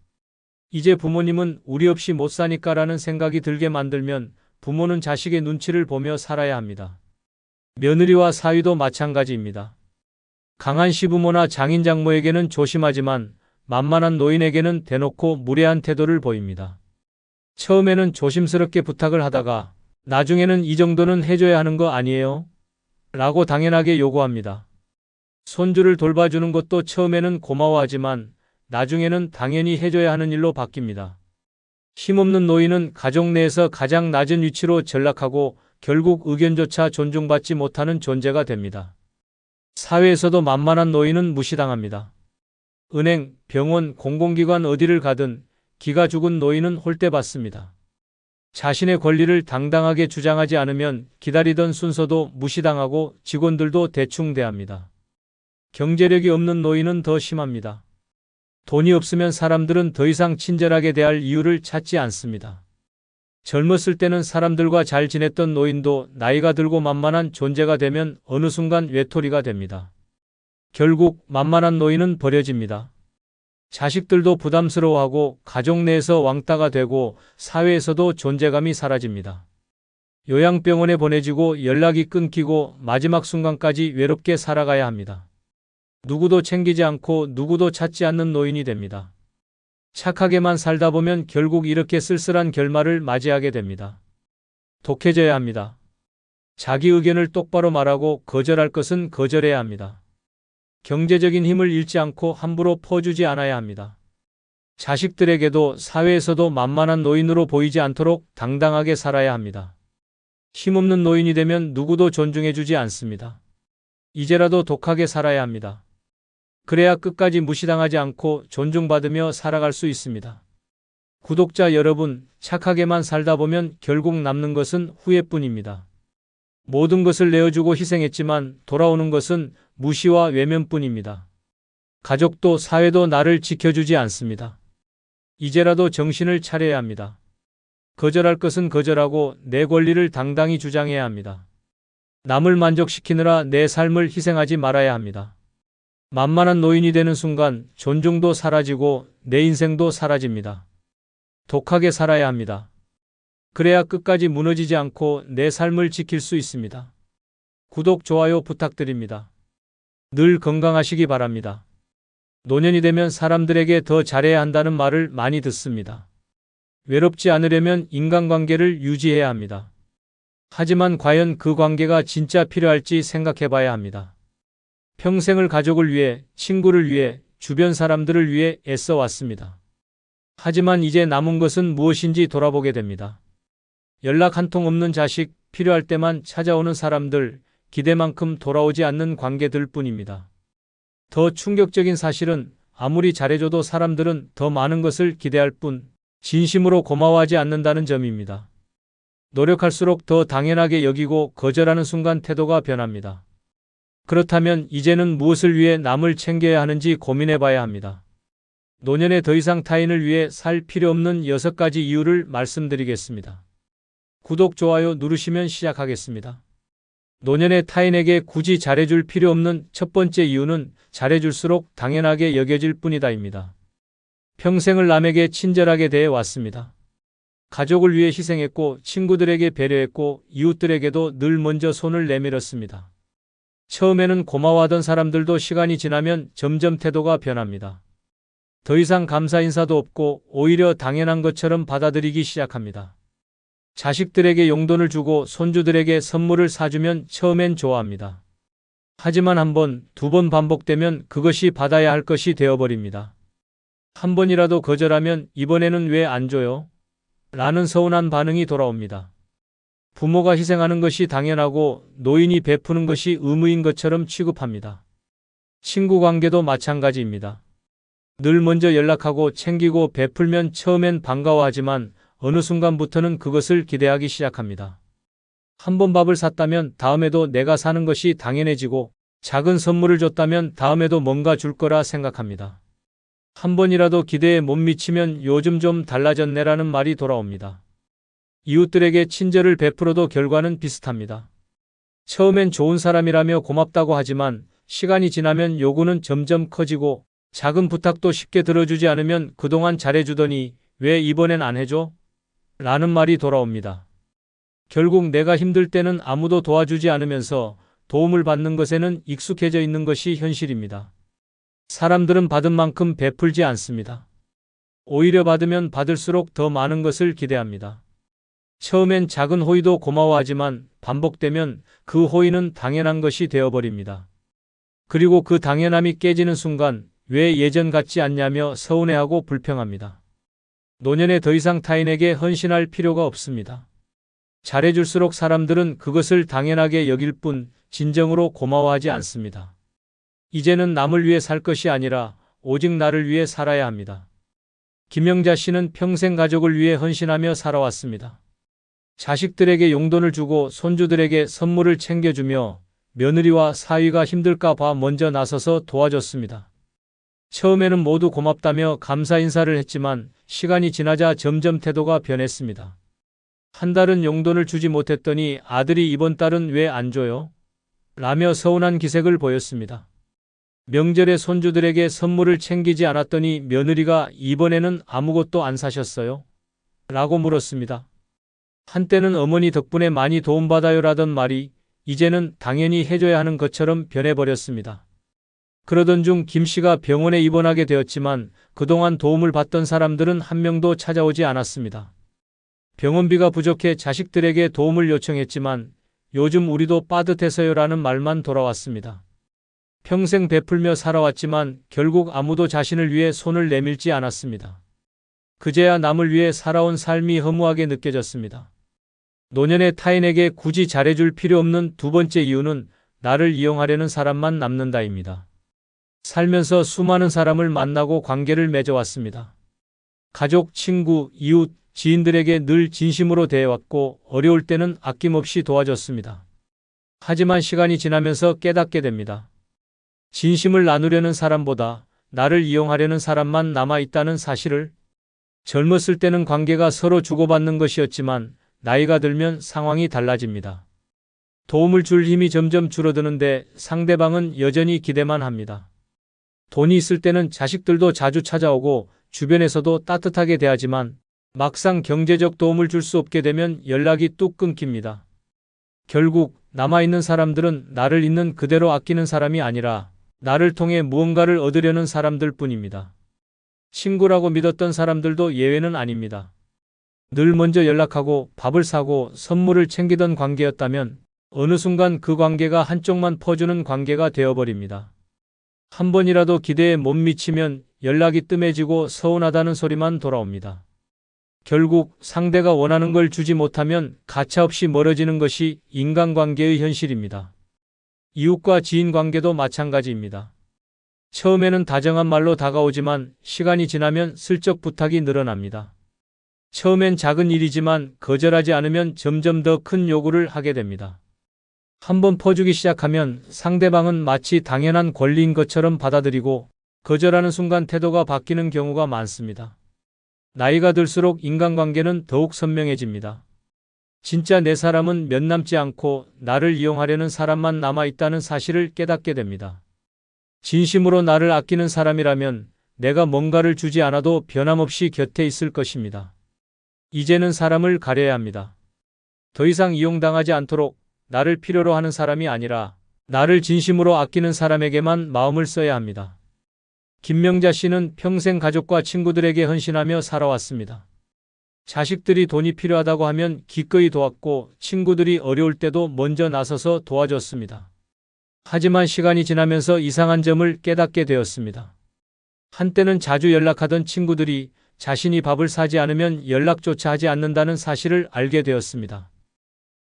이제 부모님은 우리 없이 못 사니까라는 생각이 들게 만들면 부모는 자식의 눈치를 보며 살아야 합니다. 며느리와 사위도 마찬가지입니다. 강한 시부모나 장인 장모에게는 조심하지만 만만한 노인에게는 대놓고 무례한 태도를 보입니다. 처음에는 조심스럽게 부탁을 하다가 나중에는 이 정도는 해줘야 하는 거 아니에요? 라고 당연하게 요구합니다. 손주를 돌봐주는 것도 처음에는 고마워하지만 나중에는 당연히 해줘야 하는 일로 바뀝니다. 힘없는 노인은 가족 내에서 가장 낮은 위치로 전락하고 결국 의견조차 존중받지 못하는 존재가 됩니다. 사회에서도 만만한 노인은 무시당합니다. 은행, 병원, 공공기관 어디를 가든 기가 죽은 노인은 홀대받습니다. 자신의 권리를 당당하게 주장하지 않으면 기다리던 순서도 무시당하고 직원들도 대충 대합니다. 경제력이 없는 노인은 더 심합니다. 돈이 없으면 사람들은 더 이상 친절하게 대할 이유를 찾지 않습니다. 젊었을 때는 사람들과 잘 지냈던 노인도 나이가 들고 만만한 존재가 되면 어느 순간 외톨이가 됩니다. 결국 만만한 노인은 버려집니다. 자식들도 부담스러워하고 가족 내에서 왕따가 되고 사회에서도 존재감이 사라집니다. 요양병원에 보내지고 연락이 끊기고 마지막 순간까지 외롭게 살아가야 합니다. 누구도 챙기지 않고 누구도 찾지 않는 노인이 됩니다. 착하게만 살다 보면 결국 이렇게 쓸쓸한 결말을 맞이하게 됩니다. 독해져야 합니다. 자기 의견을 똑바로 말하고 거절할 것은 거절해야 합니다. 경제적인 힘을 잃지 않고 함부로 퍼주지 않아야 합니다. 자식들에게도 사회에서도 만만한 노인으로 보이지 않도록 당당하게 살아야 합니다. 힘없는 노인이 되면 누구도 존중해주지 않습니다. 이제라도 독하게 살아야 합니다. 그래야 끝까지 무시당하지 않고 존중받으며 살아갈 수 있습니다. 구독자 여러분, 착하게만 살다 보면 결국 남는 것은 후회뿐입니다. 모든 것을 내어주고 희생했지만 돌아오는 것은 무시와 외면뿐입니다. 가족도 사회도 나를 지켜주지 않습니다. 이제라도 정신을 차려야 합니다. 거절할 것은 거절하고 내 권리를 당당히 주장해야 합니다. 남을 만족시키느라 내 삶을 희생하지 말아야 합니다. 만만한 노인이 되는 순간 존중도 사라지고 내 인생도 사라집니다. 독하게 살아야 합니다. 그래야 끝까지 무너지지 않고 내 삶을 지킬 수 있습니다. 구독, 좋아요 부탁드립니다. 늘 건강하시기 바랍니다. 노년이 되면 사람들에게 더 잘해야 한다는 말을 많이 듣습니다. 외롭지 않으려면 인간관계를 유지해야 합니다. 하지만 과연 그 관계가 진짜 필요할지 생각해 봐야 합니다. 평생을 가족을 위해, 친구를 위해, 주변 사람들을 위해 애써 왔습니다. 하지만 이제 남은 것은 무엇인지 돌아보게 됩니다. 연락 한 통 없는 자식, 필요할 때만 찾아오는 사람들, 기대만큼 돌아오지 않는 관계들 뿐입니다. 더 충격적인 사실은 아무리 잘해줘도 사람들은 더 많은 것을 기대할 뿐 진심으로 고마워하지 않는다는 점입니다. 노력할수록 더 당연하게 여기고 거절하는 순간 태도가 변합니다. 그렇다면 이제는 무엇을 위해 남을 챙겨야 하는지 고민해 봐야 합니다. 노년에 더 이상 타인을 위해 살 필요 없는 6가지 이유를 말씀드리겠습니다. 구독, 좋아요 누르시면 시작하겠습니다. 노년에 타인에게 굳이 잘해줄 필요 없는 첫 번째 이유는 잘해줄수록 당연하게 여겨질 뿐이다입니다. 평생을 남에게 친절하게 대해 왔습니다. 가족을 위해 희생했고 친구들에게 배려했고 이웃들에게도 늘 먼저 손을 내밀었습니다. 처음에는 고마워하던 사람들도 시간이 지나면 점점 태도가 변합니다. 더 이상 감사 인사도 없고 오히려 당연한 것처럼 받아들이기 시작합니다. 자식들에게 용돈을 주고 손주들에게 선물을 사주면 처음엔 좋아합니다. 하지만 한 번, 두 번 반복되면 그것이 받아야 할 것이 되어버립니다. 한 번이라도 거절하면 이번에는 왜 안 줘요? 라는 서운한 반응이 돌아옵니다. 부모가 희생하는 것이 당연하고 노인이 베푸는 것이 의무인 것처럼 취급합니다. 친구 관계도 마찬가지입니다. 늘 먼저 연락하고 챙기고 베풀면 처음엔 반가워하지만 어느 순간부터는 그것을 기대하기 시작합니다. 한 번 밥을 샀다면 다음에도 내가 사는 것이 당연해지고 작은 선물을 줬다면 다음에도 뭔가 줄 거라 생각합니다. 한 번이라도 기대에 못 미치면 요즘 좀 달라졌네라는 말이 돌아옵니다. 이웃들에게 친절을 베풀어도 결과는 비슷합니다. 처음엔 좋은 사람이라며 고맙다고 하지만 시간이 지나면 요구는 점점 커지고 작은 부탁도 쉽게 들어주지 않으면 그동안 잘해주더니 왜 이번엔 안 해줘? 라는 말이 돌아옵니다. 결국 내가 힘들 때는 아무도 도와주지 않으면서 도움을 받는 것에는 익숙해져 있는 것이 현실입니다. 사람들은 받은 만큼 베풀지 않습니다. 오히려 받으면 받을수록 더 많은 것을 기대합니다. 처음엔 작은 호의도 고마워하지만 반복되면 그 호의는 당연한 것이 되어버립니다. 그리고 그 당연함이 깨지는 순간 왜 예전 같지 않냐며 서운해하고 불평합니다. 노년에 더 이상 타인에게 헌신할 필요가 없습니다. 잘해줄수록 사람들은 그것을 당연하게 여길 뿐 진정으로 고마워하지 않습니다. 이제는 남을 위해 살 것이 아니라 오직 나를 위해 살아야 합니다. 김영자 씨는 평생 가족을 위해 헌신하며 살아왔습니다. 자식들에게 용돈을 주고 손주들에게 선물을 챙겨주며 며느리와 사위가 힘들까 봐 먼저 나서서 도와줬습니다. 처음에는 모두 고맙다며 감사 인사를 했지만 시간이 지나자 점점 태도가 변했습니다. 한 달은 용돈을 주지 못했더니 아들이 이번 달은 왜 안 줘요? 라며 서운한 기색을 보였습니다. 명절에 손주들에게 선물을 챙기지 않았더니 며느리가 이번에는 아무것도 안 사셨어요? 라고 물었습니다. 한때는 어머니 덕분에 많이 도움받아요라던 말이 이제는 당연히 해줘야 하는 것처럼 변해버렸습니다. 그러던 중 김 씨가 병원에 입원하게 되었지만 그동안 도움을 받던 사람들은 한 명도 찾아오지 않았습니다. 병원비가 부족해 자식들에게 도움을 요청했지만 요즘 우리도 빠듯해서요라는 말만 돌아왔습니다. 평생 베풀며 살아왔지만 결국 아무도 자신을 위해 손을 내밀지 않았습니다. 그제야 남을 위해 살아온 삶이 허무하게 느껴졌습니다. 노년의 타인에게 굳이 잘해줄 필요 없는 두 번째 이유는 나를 이용하려는 사람만 남는다입니다. 살면서 수많은 사람을 만나고 관계를 맺어왔습니다. 가족, 친구, 이웃, 지인들에게 늘 진심으로 대해왔고 어려울 때는 아낌없이 도와줬습니다. 하지만 시간이 지나면서 깨닫게 됩니다. 진심을 나누려는 사람보다 나를 이용하려는 사람만 남아있다는 사실을. 젊었을 때는 관계가 서로 주고받는 것이었지만 나이가 들면 상황이 달라집니다. 도움을 줄 힘이 점점 줄어드는데 상대방은 여전히 기대만 합니다. 돈이 있을 때는 자식들도 자주 찾아오고 주변에서도 따뜻하게 대하지만 막상 경제적 도움을 줄 수 없게 되면 연락이 뚝 끊깁니다. 결국 남아있는 사람들은 나를 있는 그대로 아끼는 사람이 아니라 나를 통해 무언가를 얻으려는 사람들 뿐입니다. 친구라고 믿었던 사람들도 예외는 아닙니다. 늘 먼저 연락하고 밥을 사고 선물을 챙기던 관계였다면 어느 순간 그 관계가 한쪽만 퍼주는 관계가 되어버립니다. 한 번이라도 기대에 못 미치면 연락이 뜸해지고 서운하다는 소리만 돌아옵니다. 결국 상대가 원하는 걸 주지 못하면 가차없이 멀어지는 것이 인간관계의 현실입니다. 이웃과 지인 관계도 마찬가지입니다. 처음에는 다정한 말로 다가오지만 시간이 지나면 슬쩍 부탁이 늘어납니다. 처음엔 작은 일이지만 거절하지 않으면 점점 더 큰 요구를 하게 됩니다. 한번 퍼주기 시작하면 상대방은 마치 당연한 권리인 것처럼 받아들이고 거절하는 순간 태도가 바뀌는 경우가 많습니다. 나이가 들수록 인간관계는 더욱 선명해집니다. 진짜 내 사람은 몇 남지 않고 나를 이용하려는 사람만 남아있다는 사실을 깨닫게 됩니다. 진심으로 나를 아끼는 사람이라면 내가 뭔가를 주지 않아도 변함없이 곁에 있을 것입니다. 이제는 사람을 가려야 합니다. 더 이상 이용당하지 않도록 나를 필요로 하는 사람이 아니라 나를 진심으로 아끼는 사람에게만 마음을 써야 합니다. 김명자 씨는 평생 가족과 친구들에게 헌신하며 살아왔습니다. 자식들이 돈이 필요하다고 하면 기꺼이 도왔고 친구들이 어려울 때도 먼저 나서서 도와줬습니다. 하지만 시간이 지나면서 이상한 점을 깨닫게 되었습니다. 한때는 자주 연락하던 친구들이 자신이 밥을 사지 않으면 연락조차 하지 않는다는 사실을 알게 되었습니다.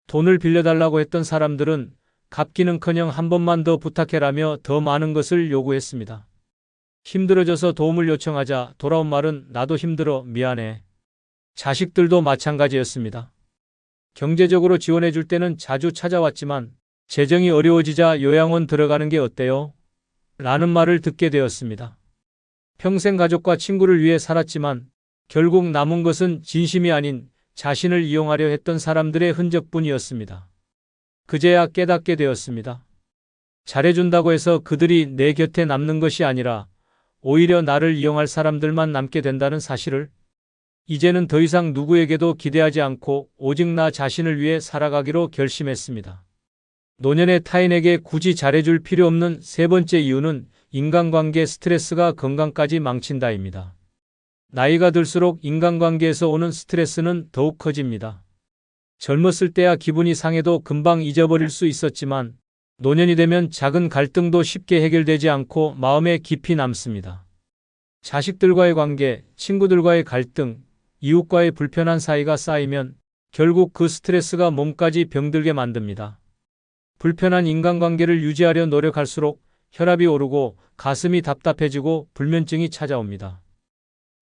돈을 빌려달라고 했던 사람들은 갚기는커녕 한 번만 더 부탁해라며 더 많은 것을 요구했습니다. 힘들어져서 도움을 요청하자 돌아온 말은 나도 힘들어 미안해. 자식들도 마찬가지였습니다. 경제적으로 지원해 줄 때는 자주 찾아왔지만 재정이 어려워지자 요양원 들어가는 게 어때요? 라는 말을 듣게 되었습니다. 평생 가족과 친구를 위해 살았지만 결국 남은 것은 진심이 아닌 자신을 이용하려 했던 사람들의 흔적뿐이었습니다. 그제야 깨닫게 되었습니다. 잘해준다고 해서 그들이 내 곁에 남는 것이 아니라 오히려 나를 이용할 사람들만 남게 된다는 사실을. 이제는 더 이상 누구에게도 기대하지 않고 오직 나 자신을 위해 살아가기로 결심했습니다. 노년의 타인에게 굳이 잘해줄 필요 없는 세 번째 이유는 인간관계 스트레스가 건강까지 망친다입니다. 나이가 들수록 인간관계에서 오는 스트레스는 더욱 커집니다. 젊었을 때야 기분이 상해도 금방 잊어버릴 수 있었지만 노년이 되면 작은 갈등도 쉽게 해결되지 않고 마음에 깊이 남습니다. 자식들과의 관계, 친구들과의 갈등, 이웃과의 불편한 사이가 쌓이면 결국 그 스트레스가 몸까지 병들게 만듭니다. 불편한 인간관계를 유지하려 노력할수록 혈압이 오르고 가슴이 답답해지고 불면증이 찾아옵니다.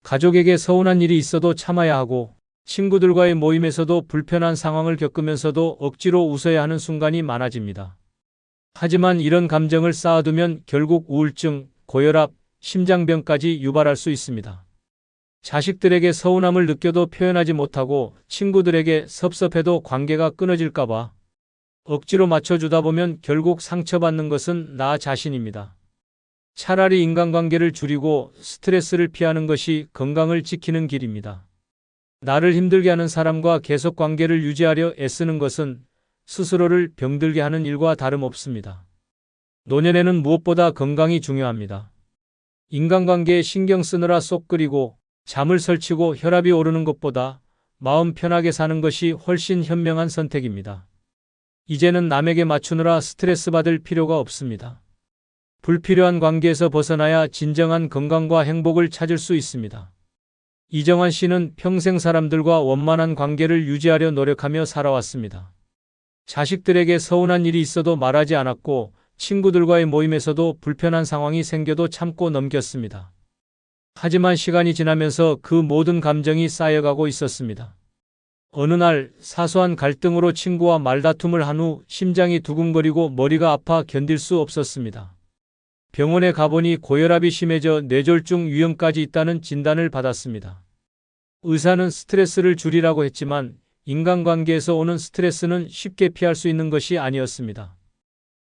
가족에게 서운한 일이 있어도 참아야 하고 친구들과의 모임에서도 불편한 상황을 겪으면서도 억지로 웃어야 하는 순간이 많아집니다. 하지만 이런 감정을 쌓아두면 결국 우울증, 고혈압, 심장병까지 유발할 수 있습니다. 자식들에게 서운함을 느껴도 표현하지 못하고 친구들에게 섭섭해도 관계가 끊어질까봐 억지로 맞춰주다 보면 결국 상처받는 것은 나 자신입니다. 차라리 인간관계를 줄이고 스트레스를 피하는 것이 건강을 지키는 길입니다. 나를 힘들게 하는 사람과 계속 관계를 유지하려 애쓰는 것은 스스로를 병들게 하는 일과 다름없습니다. 노년에는 무엇보다 건강이 중요합니다. 인간관계에 신경 쓰느라 쏙 끓이고 잠을 설치고 혈압이 오르는 것보다 마음 편하게 사는 것이 훨씬 현명한 선택입니다. 이제는 남에게 맞추느라 스트레스 받을 필요가 없습니다. 불필요한 관계에서 벗어나야 진정한 건강과 행복을 찾을 수 있습니다. 이정환 씨는 평생 사람들과 원만한 관계를 유지하려 노력하며 살아왔습니다. 자식들에게 서운한 일이 있어도 말하지 않았고 친구들과의 모임에서도 불편한 상황이 생겨도 참고 넘겼습니다. 하지만 시간이 지나면서 그 모든 감정이 쌓여가고 있었습니다. 어느 날 사소한 갈등으로 친구와 말다툼을 한 후 심장이 두근거리고 머리가 아파 견딜 수 없었습니다. 병원에 가보니 고혈압이 심해져 뇌졸중 위험까지 있다는 진단을 받았습니다. 의사는 스트레스를 줄이라고 했지만 인간관계에서 오는 스트레스는 쉽게 피할 수 있는 것이 아니었습니다.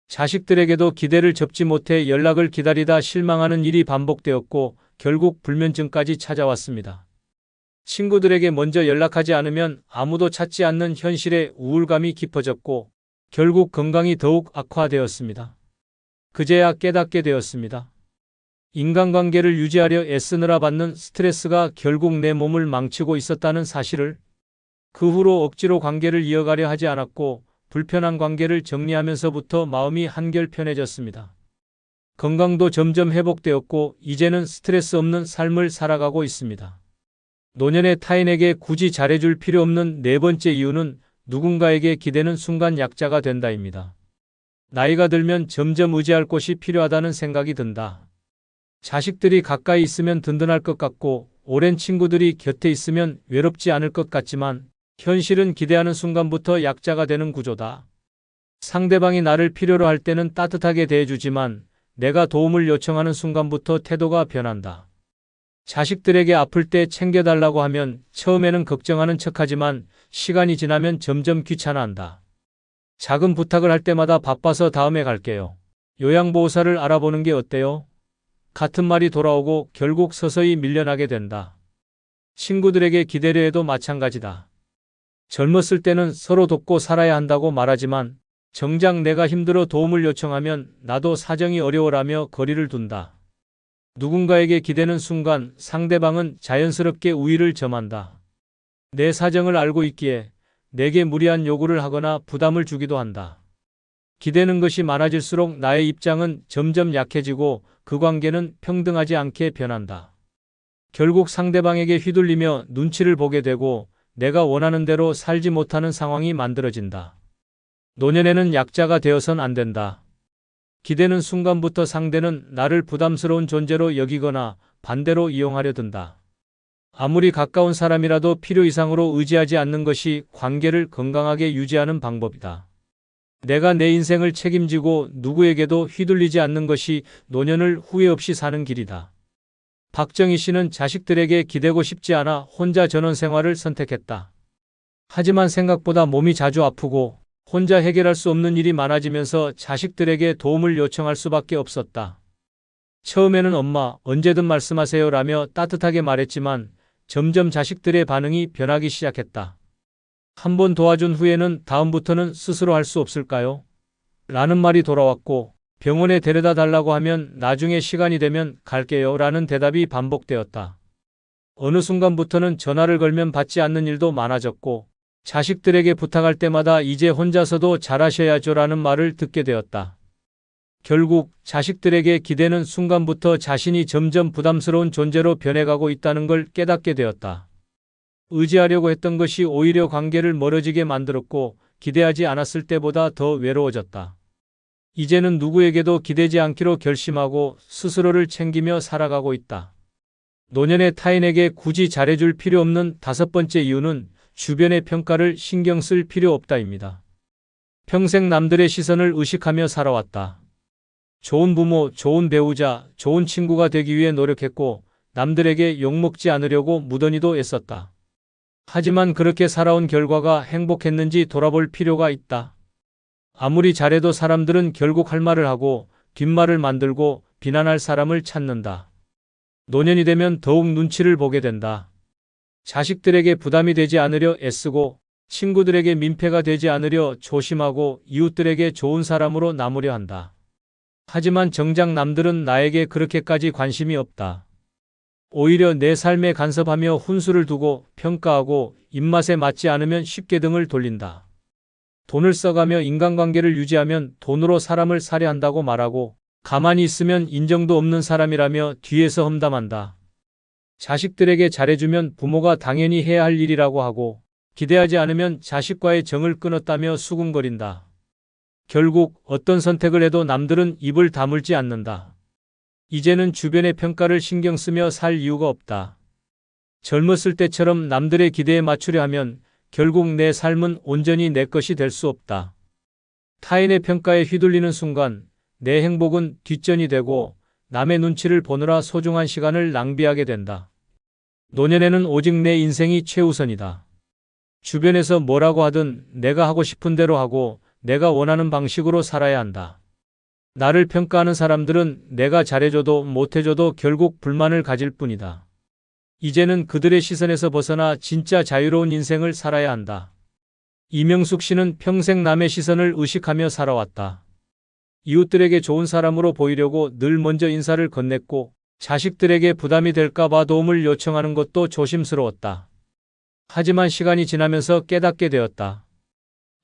자식들에게도 기대를 접지 못해 연락을 기다리다 실망하는 일이 반복되었고 결국 불면증까지 찾아왔습니다. 친구들에게 먼저 연락하지 않으면 아무도 찾지 않는 현실에 우울감이 깊어졌고 결국 건강이 더욱 악화되었습니다. 그제야 깨닫게 되었습니다. 인간관계를 유지하려 애쓰느라 받는 스트레스가 결국 내 몸을 망치고 있었다는 사실을. 그 후로 억지로 관계를 이어가려 하지 않았고 불편한 관계를 정리하면서부터 마음이 한결 편해졌습니다. 건강도 점점 회복되었고 이제는 스트레스 없는 삶을 살아가고 있습니다. 노년의 타인에게 굳이 잘해줄 필요 없는 네 번째 이유는 누군가에게 기대는 순간 약자가 된다입니다. 나이가 들면 점점 의지할 곳이 필요하다는 생각이 든다. 자식들이 가까이 있으면 든든할 것 같고 오랜 친구들이 곁에 있으면 외롭지 않을 것 같지만 현실은 기대하는 순간부터 약자가 되는 구조다. 상대방이 나를 필요로 할 때는 따뜻하게 대해주지만 내가 도움을 요청하는 순간부터 태도가 변한다. 자식들에게 아플 때 챙겨달라고 하면 처음에는 걱정하는 척하지만 시간이 지나면 점점 귀찮아한다. 작은 부탁을 할 때마다 바빠서 다음에 갈게요. 요양보호사를 알아보는 게 어때요? 같은 말이 돌아오고 결국 서서히 밀려나게 된다. 친구들에게 기대려 해도 마찬가지다. 젊었을 때는 서로 돕고 살아야 한다고 말하지만 정작 내가 힘들어 도움을 요청하면 나도 사정이 어려워라며 거리를 둔다. 누군가에게 기대는 순간 상대방은 자연스럽게 우위를 점한다. 내 사정을 알고 있기에 내게 무리한 요구를 하거나 부담을 주기도 한다. 기대는 것이 많아질수록 나의 입장은 점점 약해지고 그 관계는 평등하지 않게 변한다. 결국 상대방에게 휘둘리며 눈치를 보게 되고 내가 원하는 대로 살지 못하는 상황이 만들어진다. 노년에는 약자가 되어선 안 된다. 기대는 순간부터 상대는 나를 부담스러운 존재로 여기거나 반대로 이용하려 든다. 아무리 가까운 사람이라도 필요 이상으로 의지하지 않는 것이 관계를 건강하게 유지하는 방법이다. 내가 내 인생을 책임지고 누구에게도 휘둘리지 않는 것이 노년을 후회 없이 사는 길이다. 박정희 씨는 자식들에게 기대고 싶지 않아 혼자 전원 생활을 선택했다. 하지만 생각보다 몸이 자주 아프고 혼자 해결할 수 없는 일이 많아지면서 자식들에게 도움을 요청할 수밖에 없었다. 처음에는 엄마, 언제든 말씀하세요 라며 따뜻하게 말했지만 점점 자식들의 반응이 변하기 시작했다. 한 번 도와준 후에는 다음부터는 스스로 할 수 없을까요? 라는 말이 돌아왔고 병원에 데려다 달라고 하면 나중에 시간이 되면 갈게요 라는 대답이 반복되었다. 어느 순간부터는 전화를 걸면 받지 않는 일도 많아졌고 자식들에게 부탁할 때마다 이제 혼자서도 잘하셔야죠 라는 말을 듣게 되었다. 결국 자식들에게 기대는 순간부터 자신이 점점 부담스러운 존재로 변해가고 있다는 걸 깨닫게 되었다. 의지하려고 했던 것이 오히려 관계를 멀어지게 만들었고 기대하지 않았을 때보다 더 외로워졌다. 이제는 누구에게도 기대지 않기로 결심하고 스스로를 챙기며 살아가고 있다. 노년의 타인에게 굳이 잘해줄 필요 없는 다섯 번째 이유는 주변의 평가를 신경 쓸 필요 없다입니다. 평생 남들의 시선을 의식하며 살아왔다. 좋은 부모, 좋은 배우자, 좋은 친구가 되기 위해 노력했고 남들에게 욕먹지 않으려고 무던히도 애썼다. 하지만 그렇게 살아온 결과가 행복했는지 돌아볼 필요가 있다. 아무리 잘해도 사람들은 결국 할 말을 하고 뒷말을 만들고 비난할 사람을 찾는다. 노년이 되면 더욱 눈치를 보게 된다. 자식들에게 부담이 되지 않으려 애쓰고 친구들에게 민폐가 되지 않으려 조심하고 이웃들에게 좋은 사람으로 남으려 한다. 하지만 정작 남들은 나에게 그렇게까지 관심이 없다. 오히려 내 삶에 간섭하며 훈수를 두고 평가하고 입맛에 맞지 않으면 쉽게 등을 돌린다. 돈을 써가며 인간관계를 유지하면 돈으로 사람을 사려 한다고 말하고 가만히 있으면 인정도 없는 사람이라며 뒤에서 험담한다. 자식들에게 잘해주면 부모가 당연히 해야 할 일이라고 하고 기대하지 않으면 자식과의 정을 끊었다며 수군거린다. 결국 어떤 선택을 해도 남들은 입을 다물지 않는다. 이제는 주변의 평가를 신경 쓰며 살 이유가 없다. 젊었을 때처럼 남들의 기대에 맞추려 하면 결국 내 삶은 온전히 내 것이 될 수 없다. 타인의 평가에 휘둘리는 순간 내 행복은 뒷전이 되고 남의 눈치를 보느라 소중한 시간을 낭비하게 된다. 노년에는 오직 내 인생이 최우선이다. 주변에서 뭐라고 하든 내가 하고 싶은 대로 하고 내가 원하는 방식으로 살아야 한다. 나를 평가하는 사람들은 내가 잘해줘도 못해줘도 결국 불만을 가질 뿐이다. 이제는 그들의 시선에서 벗어나 진짜 자유로운 인생을 살아야 한다. 이명숙 씨는 평생 남의 시선을 의식하며 살아왔다. 이웃들에게 좋은 사람으로 보이려고 늘 먼저 인사를 건넸고 자식들에게 부담이 될까봐 도움을 요청하는 것도 조심스러웠다. 하지만 시간이 지나면서 깨닫게 되었다.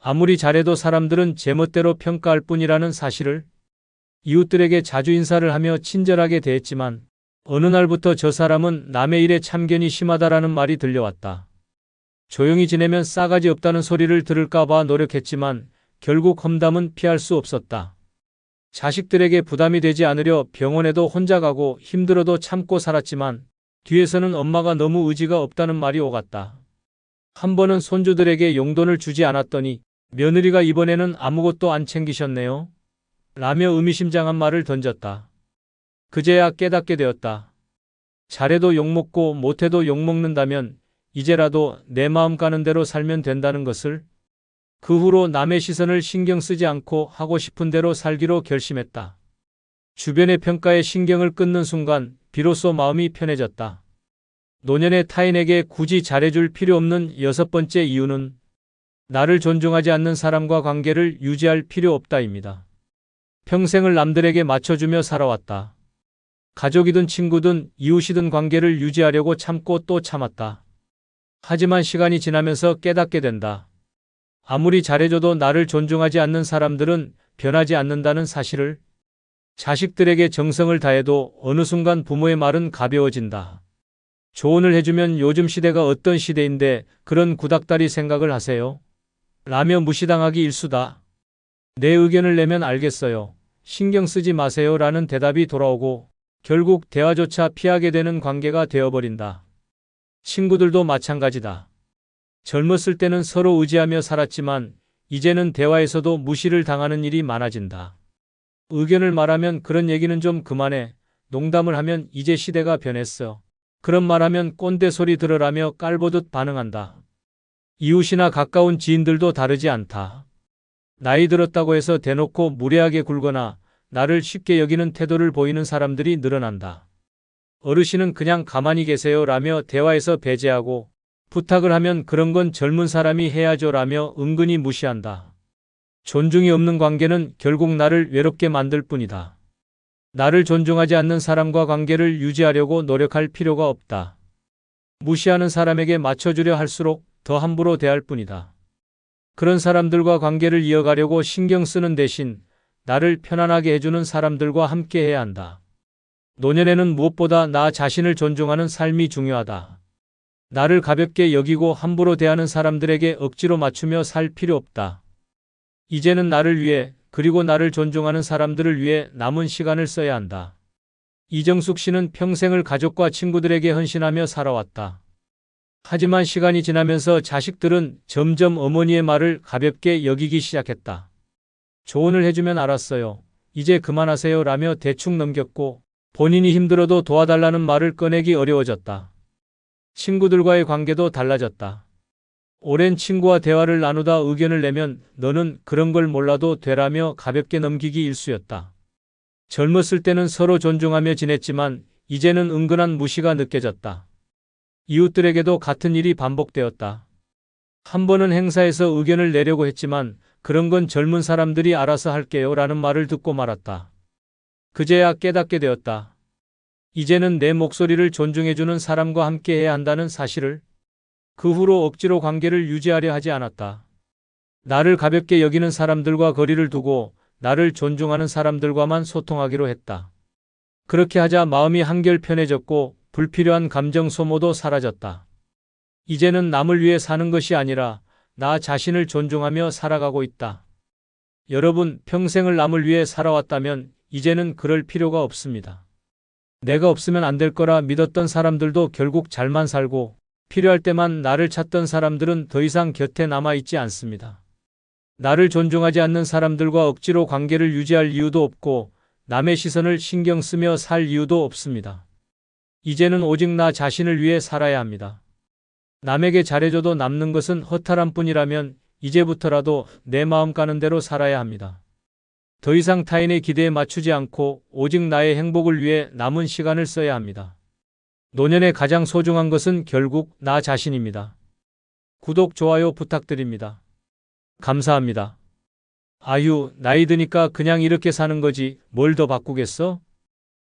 아무리 잘해도 사람들은 제멋대로 평가할 뿐이라는 사실을. 이웃들에게 자주 인사를 하며 친절하게 대했지만 어느 날부터 저 사람은 남의 일에 참견이 심하다라는 말이 들려왔다. 조용히 지내면 싸가지 없다는 소리를 들을까봐 노력했지만 결국 험담은 피할 수 없었다. 자식들에게 부담이 되지 않으려 병원에도 혼자 가고 힘들어도 참고 살았지만 뒤에서는 엄마가 너무 의지가 없다는 말이 오갔다. 한 번은 손주들에게 용돈을 주지 않았더니 며느리가 이번에는 아무것도 안 챙기셨네요. 라며 의미심장한 말을 던졌다. 그제야 깨닫게 되었다. 잘해도 욕먹고 못해도 욕먹는다면 이제라도 내 마음 가는 대로 살면 된다는 것을. 그 후로 남의 시선을 신경 쓰지 않고 하고 싶은 대로 살기로 결심했다. 주변의 평가에 신경을 끊는 순간 비로소 마음이 편해졌다. 노년의 타인에게 굳이 잘해줄 필요 없는 6번째 이유는 나를 존중하지 않는 사람과 관계를 유지할 필요 없다입니다. 평생을 남들에게 맞춰주며 살아왔다. 가족이든 친구든 이웃이든 관계를 유지하려고 참고 또 참았다. 하지만 시간이 지나면서 깨닫게 된다. 아무리 잘해줘도 나를 존중하지 않는 사람들은 변하지 않는다는 사실을. 자식들에게 정성을 다해도 어느 순간 부모의 말은 가벼워진다. 조언을 해주면 요즘 시대가 어떤 시대인데 그런 구닥다리 생각을 하세요? 라며 무시당하기 일수다. 내 의견을 내면 알겠어요. 신경 쓰지 마세요. 라는 대답이 돌아오고 결국 대화조차 피하게 되는 관계가 되어버린다. 친구들도 마찬가지다. 젊었을 때는 서로 의지하며 살았지만 이제는 대화에서도 무시를 당하는 일이 많아진다. 의견을 말하면 그런 얘기는 좀 그만해. 농담을 하면 이제 시대가 변했어. 그런 말하면 꼰대 소리 들으라며 깔보듯 반응한다. 이웃이나 가까운 지인들도 다르지 않다. 나이 들었다고 해서 대놓고 무례하게 굴거나 나를 쉽게 여기는 태도를 보이는 사람들이 늘어난다. 어르신은 그냥 가만히 계세요 라며 대화에서 배제하고 부탁을 하면 그런 건 젊은 사람이 해야죠 라며 은근히 무시한다. 존중이 없는 관계는 결국 나를 외롭게 만들 뿐이다. 나를 존중하지 않는 사람과 관계를 유지하려고 노력할 필요가 없다. 무시하는 사람에게 맞춰주려 할수록 더 함부로 대할 뿐이다. 그런 사람들과 관계를 이어가려고 신경 쓰는 대신 나를 편안하게 해주는 사람들과 함께 해야 한다. 노년에는 무엇보다 나 자신을 존중하는 삶이 중요하다. 나를 가볍게 여기고 함부로 대하는 사람들에게 억지로 맞추며 살 필요 없다. 이제는 나를 위해 그리고 나를 존중하는 사람들을 위해 남은 시간을 써야 한다. 이정숙 씨는 평생을 가족과 친구들에게 헌신하며 살아왔다. 하지만 시간이 지나면서 자식들은 점점 어머니의 말을 가볍게 여기기 시작했다. 조언을 해주면 알았어요. 이제 그만하세요 라며 대충 넘겼고 본인이 힘들어도 도와달라는 말을 꺼내기 어려워졌다. 친구들과의 관계도 달라졌다. 오랜 친구와 대화를 나누다 의견을 내면 너는 그런 걸 몰라도 되라며 가볍게 넘기기 일쑤였다. 젊었을 때는 서로 존중하며 지냈지만 이제는 은근한 무시가 느껴졌다. 이웃들에게도 같은 일이 반복되었다. 한 번은 행사에서 의견을 내려고 했지만 그런 건 젊은 사람들이 알아서 할게요 라는 말을 듣고 말았다. 그제야 깨닫게 되었다. 이제는 내 목소리를 존중해주는 사람과 함께 해야 한다는 사실을. 그 후로 억지로 관계를 유지하려 하지 않았다. 나를 가볍게 여기는 사람들과 거리를 두고 나를 존중하는 사람들과만 소통하기로 했다. 그렇게 하자 마음이 한결 편해졌고 불필요한 감정 소모도 사라졌다. 이제는 남을 위해 사는 것이 아니라 나 자신을 존중하며 살아가고 있다. 여러분, 평생을 남을 위해 살아왔다면 이제는 그럴 필요가 없습니다. 내가 없으면 안 될 거라 믿었던 사람들도 결국 잘만 살고 필요할 때만 나를 찾던 사람들은 더 이상 곁에 남아있지 않습니다. 나를 존중하지 않는 사람들과 억지로 관계를 유지할 이유도 없고 남의 시선을 신경 쓰며 살 이유도 없습니다. 이제는 오직 나 자신을 위해 살아야 합니다. 남에게 잘해줘도 남는 것은 허탈한 뿐이라면 이제부터라도 내 마음 가는 대로 살아야 합니다. 더 이상 타인의 기대에 맞추지 않고 오직 나의 행복을 위해 남은 시간을 써야 합니다. 노년의 가장 소중한 것은 결국 나 자신입니다. 구독, 좋아요 부탁드립니다. 감사합니다. 아유, 나이 드니까 그냥 이렇게 사는 거지 뭘 더 바꾸겠어?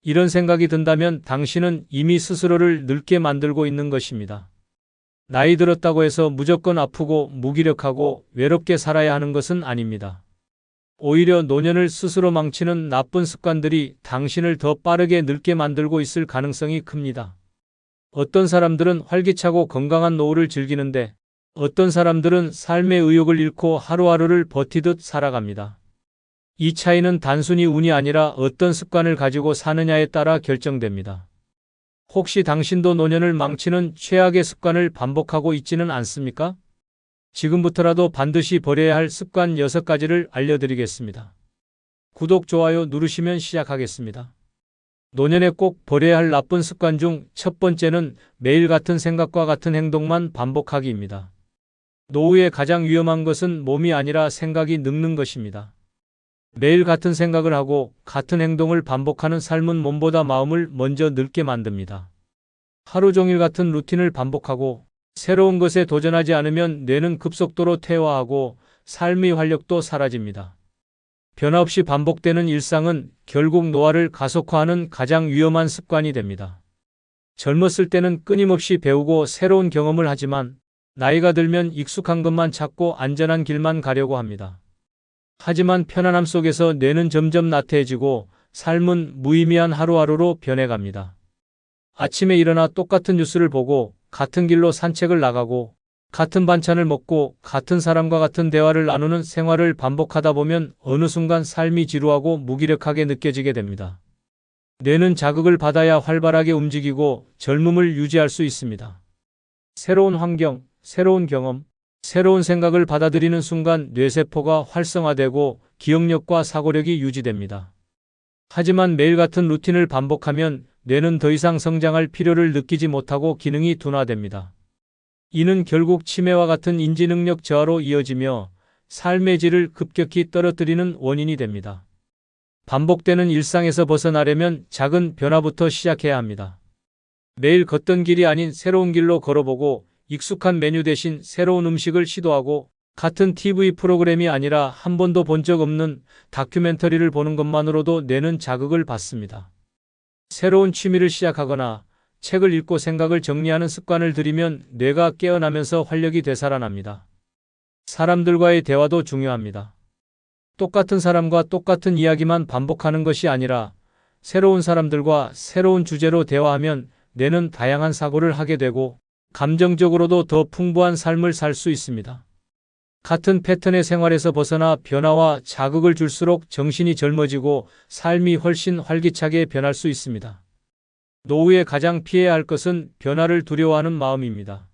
이런 생각이 든다면 당신은 이미 스스로를 늙게 만들고 있는 것입니다. 나이 들었다고 해서 무조건 아프고 무기력하고 외롭게 살아야 하는 것은 아닙니다. 오히려 노년을 스스로 망치는 나쁜 습관들이 당신을 더 빠르게 늙게 만들고 있을 가능성이 큽니다. 어떤 사람들은 활기차고 건강한 노후를 즐기는데 어떤 사람들은 삶의 의욕을 잃고 하루하루를 버티듯 살아갑니다. 이 차이는 단순히 운이 아니라 어떤 습관을 가지고 사느냐에 따라 결정됩니다. 혹시 당신도 노년을 망치는 최악의 습관을 반복하고 있지는 않습니까? 지금부터라도 반드시 버려야 할 습관 6가지를 알려드리겠습니다. 구독, 좋아요 누르시면 시작하겠습니다. 노년에 꼭 버려야 할 나쁜 습관 중 첫 번째는 매일 같은 생각과 같은 행동만 반복하기입니다. 노후에 가장 위험한 것은 몸이 아니라 생각이 늙는 것입니다. 매일 같은 생각을 하고 같은 행동을 반복하는 삶은 몸보다 마음을 먼저 늙게 만듭니다. 하루 종일 같은 루틴을 반복하고 새로운 것에 도전하지 않으면 뇌는 급속도로 퇴화하고 삶의 활력도 사라집니다. 변화 없이 반복되는 일상은 결국 노화를 가속화하는 가장 위험한 습관이 됩니다. 젊었을 때는 끊임없이 배우고 새로운 경험을 하지만 나이가 들면 익숙한 것만 찾고 안전한 길만 가려고 합니다. 하지만 편안함 속에서 뇌는 점점 나태해지고 삶은 무의미한 하루하루로 변해갑니다. 아침에 일어나 똑같은 뉴스를 보고 같은 길로 산책을 나가고 같은 반찬을 먹고 같은 사람과 같은 대화를 나누는 생활을 반복하다 보면 어느 순간 삶이 지루하고 무기력하게 느껴지게 됩니다. 뇌는 자극을 받아야 활발하게 움직이고 젊음을 유지할 수 있습니다. 새로운 환경, 새로운 경험, 새로운 생각을 받아들이는 순간 뇌세포가 활성화되고 기억력과 사고력이 유지됩니다. 하지만 매일 같은 루틴을 반복하면 뇌는 더 이상 성장할 필요를 느끼지 못하고 기능이 둔화됩니다. 이는 결국 치매와 같은 인지능력 저하로 이어지며 삶의 질을 급격히 떨어뜨리는 원인이 됩니다. 반복되는 일상에서 벗어나려면 작은 변화부터 시작해야 합니다. 매일 걷던 길이 아닌 새로운 길로 걸어보고 익숙한 메뉴 대신 새로운 음식을 시도하고 같은 TV 프로그램이 아니라 한 번도 본 적 없는 다큐멘터리를 보는 것만으로도 뇌는 자극을 받습니다. 새로운 취미를 시작하거나 책을 읽고 생각을 정리하는 습관을 들이면 뇌가 깨어나면서 활력이 되살아납니다. 사람들과의 대화도 중요합니다. 똑같은 사람과 똑같은 이야기만 반복하는 것이 아니라 새로운 사람들과 새로운 주제로 대화하면 뇌는 다양한 사고를 하게 되고 감정적으로도 더 풍부한 삶을 살 수 있습니다. 같은 패턴의 생활에서 벗어나 변화와 자극을 줄수록 정신이 젊어지고 삶이 훨씬 활기차게 변할 수 있습니다. 노후에 가장 피해야 할 것은 변화를 두려워하는 마음입니다.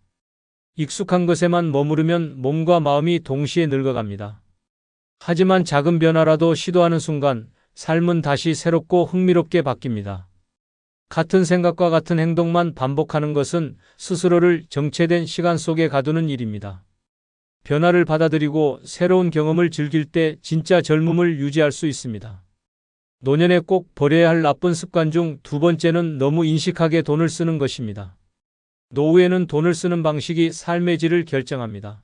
익숙한 것에만 머무르면 몸과 마음이 동시에 늙어갑니다. 하지만 작은 변화라도 시도하는 순간 삶은 다시 새롭고 흥미롭게 바뀝니다. 같은 생각과 같은 행동만 반복하는 것은 스스로를 정체된 시간 속에 가두는 일입니다. 변화를 받아들이고 새로운 경험을 즐길 때 진짜 젊음을 유지할 수 있습니다. 노년에 꼭 버려야 할 나쁜 습관 중 두 번째는 너무 인식하게 돈을 쓰는 것입니다. 노후에는 돈을 쓰는 방식이 삶의 질을 결정합니다.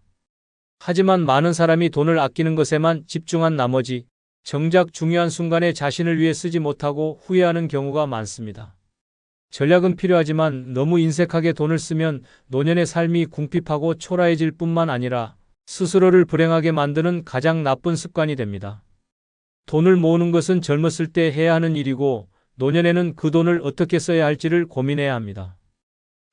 하지만 많은 사람이 돈을 아끼는 것에만 집중한 나머지 정작 중요한 순간에 자신을 위해 쓰지 못하고 후회하는 경우가 많습니다. 전략은 필요하지만 너무 인색하게 돈을 쓰면 노년의 삶이 궁핍하고 초라해질 뿐만 아니라 스스로를 불행하게 만드는 가장 나쁜 습관이 됩니다. 돈을 모으는 것은 젊었을 때 해야 하는 일이고 노년에는 그 돈을 어떻게 써야 할지를 고민해야 합니다.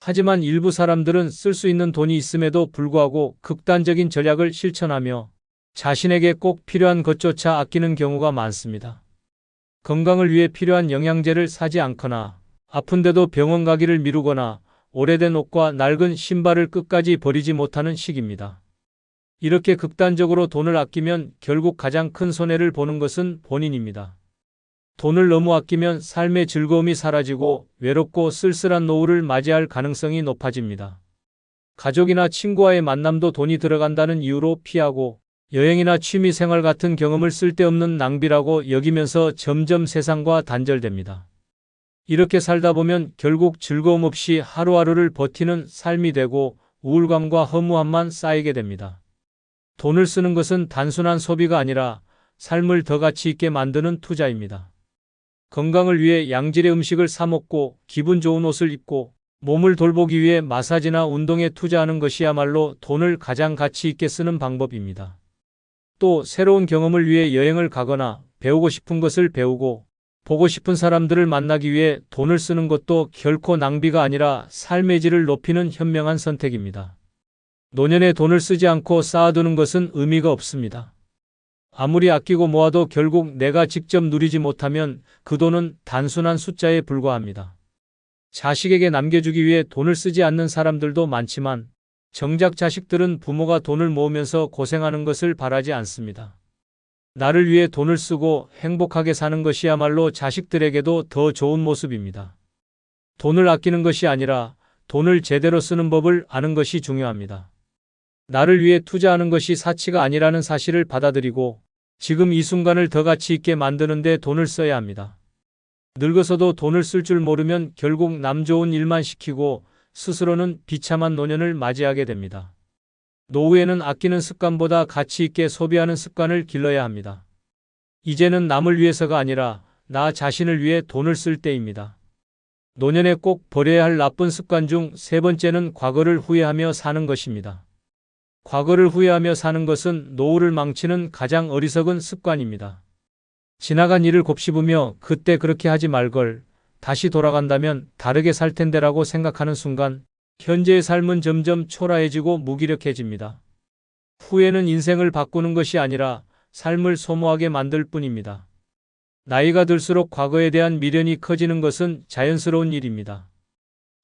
하지만 일부 사람들은 쓸 수 있는 돈이 있음에도 불구하고 극단적인 전략을 실천하며 자신에게 꼭 필요한 것조차 아끼는 경우가 많습니다. 건강을 위해 필요한 영양제를 사지 않거나 아픈데도 병원 가기를 미루거나 오래된 옷과 낡은 신발을 끝까지 버리지 못하는 시기입니다. 이렇게 극단적으로 돈을 아끼면 결국 가장 큰 손해를 보는 것은 본인입니다. 돈을 너무 아끼면 삶의 즐거움이 사라지고 외롭고 쓸쓸한 노후를 맞이할 가능성이 높아집니다. 가족이나 친구와의 만남도 돈이 들어간다는 이유로 피하고 여행이나 취미 생활 같은 경험을 쓸데없는 낭비라고 여기면서 점점 세상과 단절됩니다. 이렇게 살다 보면 결국 즐거움 없이 하루하루를 버티는 삶이 되고 우울감과 허무함만 쌓이게 됩니다. 돈을 쓰는 것은 단순한 소비가 아니라 삶을 더 가치 있게 만드는 투자입니다. 건강을 위해 양질의 음식을 사 먹고 기분 좋은 옷을 입고 몸을 돌보기 위해 마사지나 운동에 투자하는 것이야말로 돈을 가장 가치 있게 쓰는 방법입니다. 또 새로운 경험을 위해 여행을 가거나 배우고 싶은 것을 배우고 보고 싶은 사람들을 만나기 위해 돈을 쓰는 것도 결코 낭비가 아니라 삶의 질을 높이는 현명한 선택입니다. 노년에 돈을 쓰지 않고 쌓아두는 것은 의미가 없습니다. 아무리 아끼고 모아도 결국 내가 직접 누리지 못하면 그 돈은 단순한 숫자에 불과합니다. 자식에게 남겨주기 위해 돈을 쓰지 않는 사람들도 많지만 정작 자식들은 부모가 돈을 모으면서 고생하는 것을 바라지 않습니다. 나를 위해 돈을 쓰고 행복하게 사는 것이야말로 자식들에게도 더 좋은 모습입니다. 돈을 아끼는 것이 아니라 돈을 제대로 쓰는 법을 아는 것이 중요합니다. 나를 위해 투자하는 것이 사치가 아니라는 사실을 받아들이고 지금 이 순간을 더 가치 있게 만드는 데 돈을 써야 합니다. 늙어서도 돈을 쓸 줄 모르면 결국 남 좋은 일만 시키고 스스로는 비참한 노년을 맞이하게 됩니다. 노후에는 아끼는 습관보다 가치 있게 소비하는 습관을 길러야 합니다. 이제는 남을 위해서가 아니라 나 자신을 위해 돈을 쓸 때입니다. 노년에 꼭 버려야 할 나쁜 습관 중 세 번째는 과거를 후회하며 사는 것입니다. 과거를 후회하며 사는 것은 노후를 망치는 가장 어리석은 습관입니다. 지나간 일을 곱씹으며 그때 그렇게 하지 말걸, 다시 돌아간다면 다르게 살 텐데라고 생각하는 순간 현재의 삶은 점점 초라해지고 무기력해집니다. 후회는 인생을 바꾸는 것이 아니라 삶을 소모하게 만들 뿐입니다. 나이가 들수록 과거에 대한 미련이 커지는 것은 자연스러운 일입니다.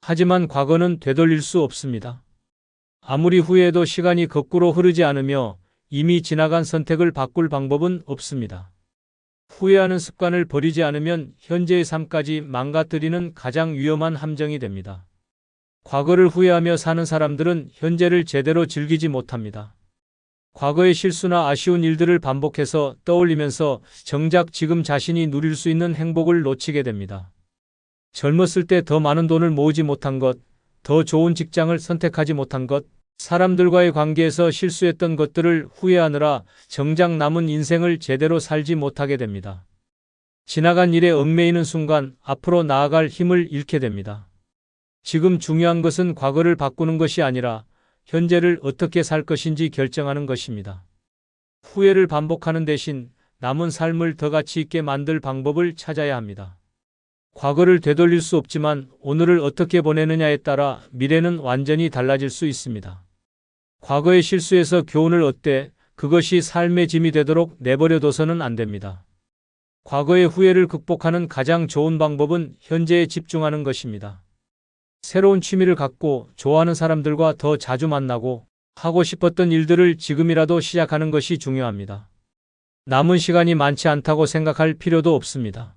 하지만 과거는 되돌릴 수 없습니다. 아무리 후회해도 시간이 거꾸로 흐르지 않으며 이미 지나간 선택을 바꿀 방법은 없습니다. 후회하는 습관을 버리지 않으면 현재의 삶까지 망가뜨리는 가장 위험한 함정이 됩니다. 과거를 후회하며 사는 사람들은 현재를 제대로 즐기지 못합니다. 과거의 실수나 아쉬운 일들을 반복해서 떠올리면서 정작 지금 자신이 누릴 수 있는 행복을 놓치게 됩니다. 젊었을 때 더 많은 돈을 모으지 못한 것, 더 좋은 직장을 선택하지 못한 것, 사람들과의 관계에서 실수했던 것들을 후회하느라 정작 남은 인생을 제대로 살지 못하게 됩니다. 지나간 일에 얽매이는 순간 앞으로 나아갈 힘을 잃게 됩니다. 지금 중요한 것은 과거를 바꾸는 것이 아니라 현재를 어떻게 살 것인지 결정하는 것입니다. 후회를 반복하는 대신 남은 삶을 더 가치 있게 만들 방법을 찾아야 합니다. 과거를 되돌릴 수 없지만 오늘을 어떻게 보내느냐에 따라 미래는 완전히 달라질 수 있습니다. 과거의 실수에서 교훈을 얻되 그것이 삶의 짐이 되도록 내버려둬서는 안 됩니다. 과거의 후회를 극복하는 가장 좋은 방법은 현재에 집중하는 것입니다. 새로운 취미를 갖고 좋아하는 사람들과 더 자주 만나고 하고 싶었던 일들을 지금이라도 시작하는 것이 중요합니다. 남은 시간이 많지 않다고 생각할 필요도 없습니다.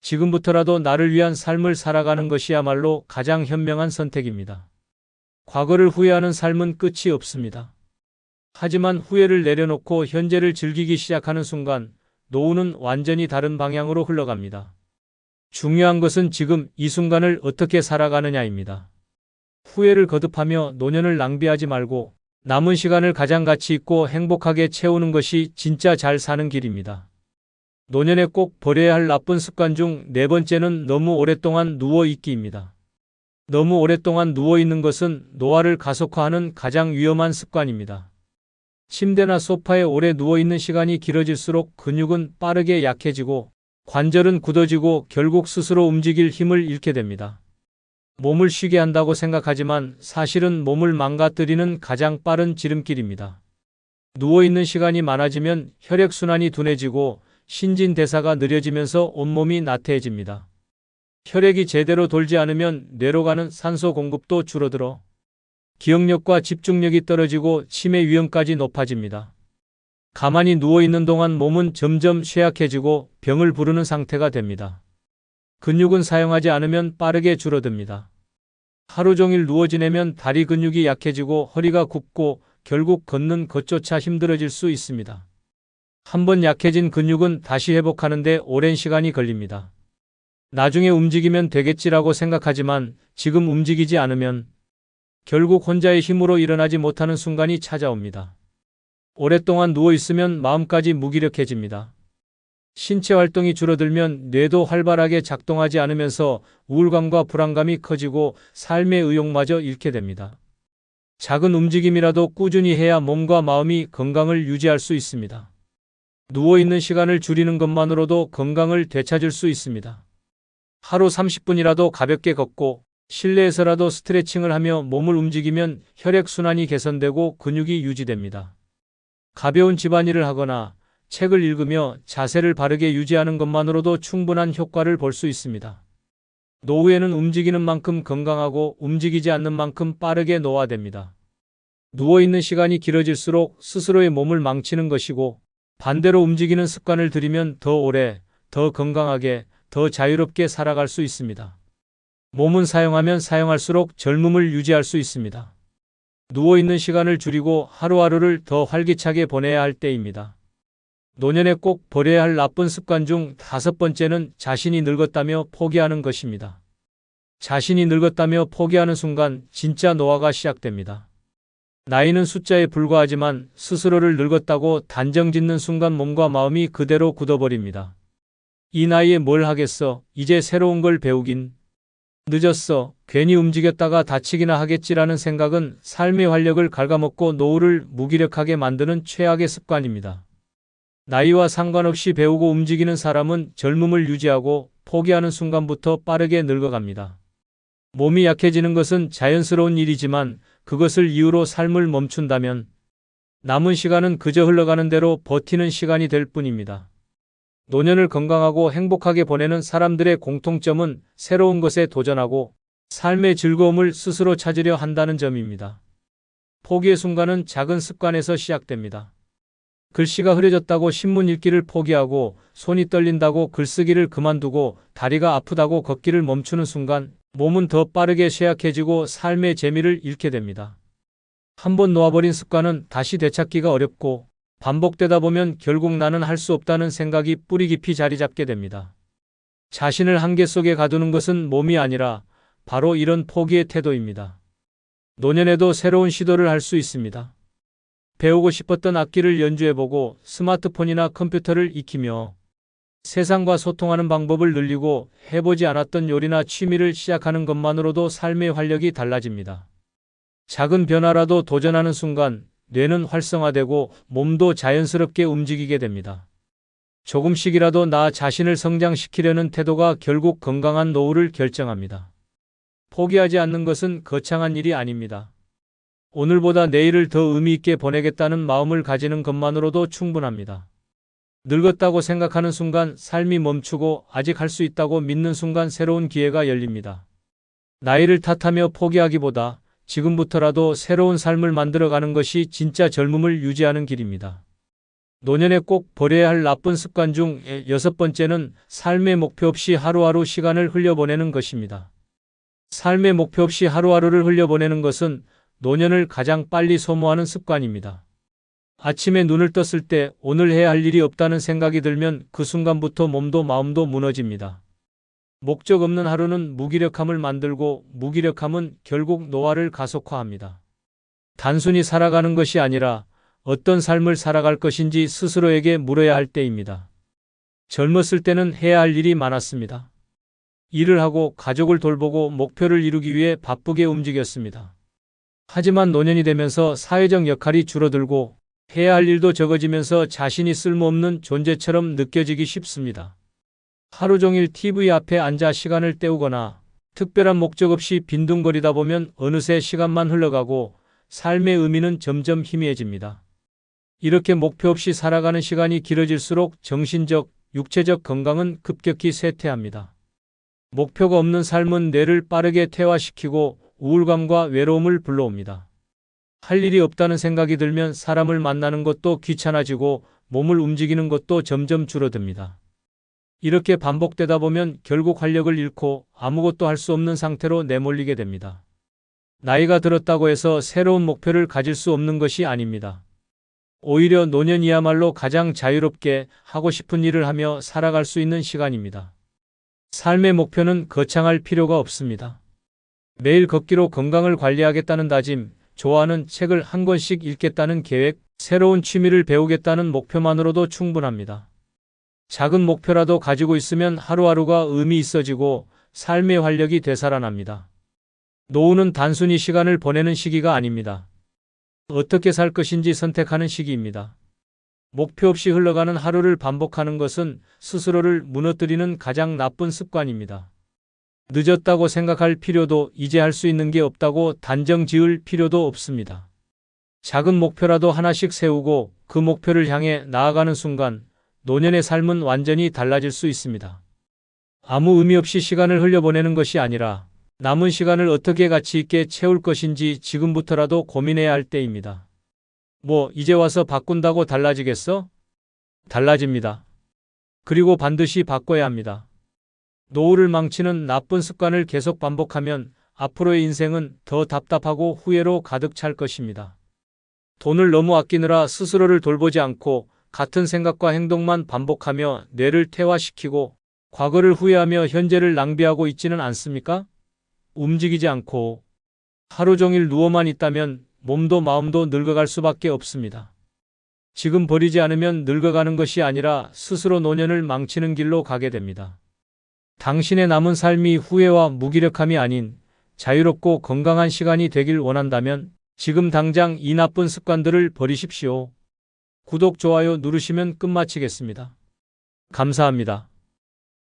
지금부터라도 나를 위한 삶을 살아가는 것이야말로 가장 현명한 선택입니다. 과거를 후회하는 삶은 끝이 없습니다. 하지만 후회를 내려놓고 현재를 즐기기 시작하는 순간 노후는 완전히 다른 방향으로 흘러갑니다. 중요한 것은 지금 이 순간을 어떻게 살아가느냐입니다. 후회를 거듭하며 노년을 낭비하지 말고 남은 시간을 가장 가치 있고 행복하게 채우는 것이 진짜 잘 사는 길입니다. 노년에 꼭 버려야 할 나쁜 습관 중 네 번째는 너무 오랫동안 누워있기입니다. 너무 오랫동안 누워있는 것은 노화를 가속화하는 가장 위험한 습관입니다. 침대나 소파에 오래 누워있는 시간이 길어질수록 근육은 빠르게 약해지고 관절은 굳어지고 결국 스스로 움직일 힘을 잃게 됩니다. 몸을 쉬게 한다고 생각하지만 사실은 몸을 망가뜨리는 가장 빠른 지름길입니다. 누워있는 시간이 많아지면 혈액순환이 둔해지고 신진대사가 느려지면서 온몸이 나태해집니다. 혈액이 제대로 돌지 않으면 뇌로 가는 산소 공급도 줄어들어 기억력과 집중력이 떨어지고 치매 위험까지 높아집니다. 가만히 누워있는 동안 몸은 점점 쇠약해지고 병을 부르는 상태가 됩니다. 근육은 사용하지 않으면 빠르게 줄어듭니다. 하루 종일 누워 지내면 다리 근육이 약해지고 허리가 굽고 결국 걷는 것조차 힘들어질 수 있습니다. 한번 약해진 근육은 다시 회복하는데 오랜 시간이 걸립니다. 나중에 움직이면 되겠지라고 생각하지만 지금 움직이지 않으면 결국 혼자의 힘으로 일어나지 못하는 순간이 찾아옵니다. 오랫동안 누워있으면 마음까지 무기력해집니다. 신체 활동이 줄어들면 뇌도 활발하게 작동하지 않으면서 우울감과 불안감이 커지고 삶의 의욕마저 잃게 됩니다. 작은 움직임이라도 꾸준히 해야 몸과 마음이 건강을 유지할 수 있습니다. 누워있는 시간을 줄이는 것만으로도 건강을 되찾을 수 있습니다. 하루 30분이라도 가볍게 걷고 실내에서라도 스트레칭을 하며 몸을 움직이면 혈액순환이 개선되고 근육이 유지됩니다. 가벼운 집안일을 하거나 책을 읽으며 자세를 바르게 유지하는 것만으로도 충분한 효과를 볼 수 있습니다. 노후에는 움직이는 만큼 건강하고 움직이지 않는 만큼 빠르게 노화됩니다. 누워있는 시간이 길어질수록 스스로의 몸을 망치는 것이고 반대로 움직이는 습관을 들이면 더 오래, 더 건강하게, 더 자유롭게 살아갈 수 있습니다. 몸은 사용하면 사용할수록 젊음을 유지할 수 있습니다. 누워있는 시간을 줄이고 하루하루를 더 활기차게 보내야 할 때입니다. 노년에 꼭 버려야 할 나쁜 습관 중 5번째는 자신이 늙었다며 포기하는 것입니다. 자신이 늙었다며 포기하는 순간 진짜 노화가 시작됩니다. 나이는 숫자에 불과하지만 스스로를 늙었다고 단정짓는 순간 몸과 마음이 그대로 굳어버립니다. 이 나이에 뭘 하겠어? 이제 새로운 걸 배우긴 늦었어. 괜히 움직였다가 다치기나 하겠지라는 생각은 삶의 활력을 갉아먹고 노후를 무기력하게 만드는 최악의 습관입니다. 나이와 상관없이 배우고 움직이는 사람은 젊음을 유지하고 포기하는 순간부터 빠르게 늙어갑니다. 몸이 약해지는 것은 자연스러운 일이지만 그것을 이유로 삶을 멈춘다면 남은 시간은 그저 흘러가는 대로 버티는 시간이 될 뿐입니다. 노년을 건강하고 행복하게 보내는 사람들의 공통점은 새로운 것에 도전하고 삶의 즐거움을 스스로 찾으려 한다는 점입니다. 포기의 순간은 작은 습관에서 시작됩니다. 글씨가 흐려졌다고 신문 읽기를 포기하고 손이 떨린다고 글쓰기를 그만두고 다리가 아프다고 걷기를 멈추는 순간 몸은 더 빠르게 쇠약해지고 삶의 재미를 잃게 됩니다. 한번 놓아버린 습관은 다시 되찾기가 어렵고 반복되다 보면 결국 나는 할 수 없다는 생각이 뿌리 깊이 자리 잡게 됩니다. 자신을 한계 속에 가두는 것은 몸이 아니라 바로 이런 포기의 태도입니다. 노년에도 새로운 시도를 할 수 있습니다. 배우고 싶었던 악기를 연주해보고 스마트폰이나 컴퓨터를 익히며 세상과 소통하는 방법을 늘리고 해보지 않았던 요리나 취미를 시작하는 것만으로도 삶의 활력이 달라집니다. 작은 변화라도 도전하는 순간 뇌는 활성화되고 몸도 자연스럽게 움직이게 됩니다. 조금씩이라도 나 자신을 성장시키려는 태도가 결국 건강한 노후를 결정합니다. 포기하지 않는 것은 거창한 일이 아닙니다. 오늘보다 내일을 더 의미 있게 보내겠다는 마음을 가지는 것만으로도 충분합니다. 늙었다고 생각하는 순간 삶이 멈추고 아직 할 수 있다고 믿는 순간 새로운 기회가 열립니다. 나이를 탓하며 포기하기보다 지금부터라도 새로운 삶을 만들어가는 것이 진짜 젊음을 유지하는 길입니다. 노년에 꼭 버려야 할 나쁜 습관 중 6번째는 삶의 목표 없이 하루하루 시간을 흘려보내는 것입니다. 삶의 목표 없이 하루하루를 흘려보내는 것은 노년을 가장 빨리 소모하는 습관입니다. 아침에 눈을 떴을 때 오늘 해야 할 일이 없다는 생각이 들면 그 순간부터 몸도 마음도 무너집니다. 목적 없는 하루는 무기력함을 만들고 무기력함은 결국 노화를 가속화합니다. 단순히 살아가는 것이 아니라 어떤 삶을 살아갈 것인지 스스로에게 물어야 할 때입니다. 젊었을 때는 해야 할 일이 많았습니다. 일을 하고 가족을 돌보고 목표를 이루기 위해 바쁘게 움직였습니다. 하지만 노년이 되면서 사회적 역할이 줄어들고 해야 할 일도 적어지면서 자신이 쓸모없는 존재처럼 느껴지기 쉽습니다. 하루 종일 TV 앞에 앉아 시간을 때우거나 특별한 목적 없이 빈둥거리다 보면 어느새 시간만 흘러가고 삶의 의미는 점점 희미해집니다. 이렇게 목표 없이 살아가는 시간이 길어질수록 정신적, 육체적 건강은 급격히 쇠퇴합니다. 목표가 없는 삶은 뇌를 빠르게 퇴화시키고 우울감과 외로움을 불러옵니다. 할 일이 없다는 생각이 들면 사람을 만나는 것도 귀찮아지고 몸을 움직이는 것도 점점 줄어듭니다. 이렇게 반복되다 보면 결국 활력을 잃고 아무것도 할 수 없는 상태로 내몰리게 됩니다. 나이가 들었다고 해서 새로운 목표를 가질 수 없는 것이 아닙니다. 오히려 노년이야말로 가장 자유롭게 하고 싶은 일을 하며 살아갈 수 있는 시간입니다. 삶의 목표는 거창할 필요가 없습니다. 매일 걷기로 건강을 관리하겠다는 다짐, 좋아하는 책을 한 권씩 읽겠다는 계획, 새로운 취미를 배우겠다는 목표만으로도 충분합니다. 작은 목표라도 가지고 있으면 하루하루가 의미 있어지고 삶의 활력이 되살아납니다. 노후는 단순히 시간을 보내는 시기가 아닙니다. 어떻게 살 것인지 선택하는 시기입니다. 목표 없이 흘러가는 하루를 반복하는 것은 스스로를 무너뜨리는 가장 나쁜 습관입니다. 늦었다고 생각할 필요도 이제 할 수 있는 게 없다고 단정 지을 필요도 없습니다. 작은 목표라도 하나씩 세우고 그 목표를 향해 나아가는 순간 노년의 삶은 완전히 달라질 수 있습니다. 아무 의미 없이 시간을 흘려보내는 것이 아니라 남은 시간을 어떻게 가치 있게 채울 것인지 지금부터라도 고민해야 할 때입니다. 이제 와서 바꾼다고 달라지겠어? 달라집니다. 그리고 반드시 바꿔야 합니다. 노후를 망치는 나쁜 습관을 계속 반복하면 앞으로의 인생은 더 답답하고 후회로 가득 찰 것입니다. 돈을 너무 아끼느라 스스로를 돌보지 않고 같은 생각과 행동만 반복하며 뇌를 퇴화시키고 과거를 후회하며 현재를 낭비하고 있지는 않습니까? 움직이지 않고 하루 종일 누워만 있다면 몸도 마음도 늙어갈 수밖에 없습니다. 지금 버리지 않으면 늙어가는 것이 아니라 스스로 노년을 망치는 길로 가게 됩니다. 당신의 남은 삶이 후회와 무기력함이 아닌 자유롭고 건강한 시간이 되길 원한다면 지금 당장 이 나쁜 습관들을 버리십시오. 구독, 좋아요 누르시면 끝마치겠습니다. 감사합니다.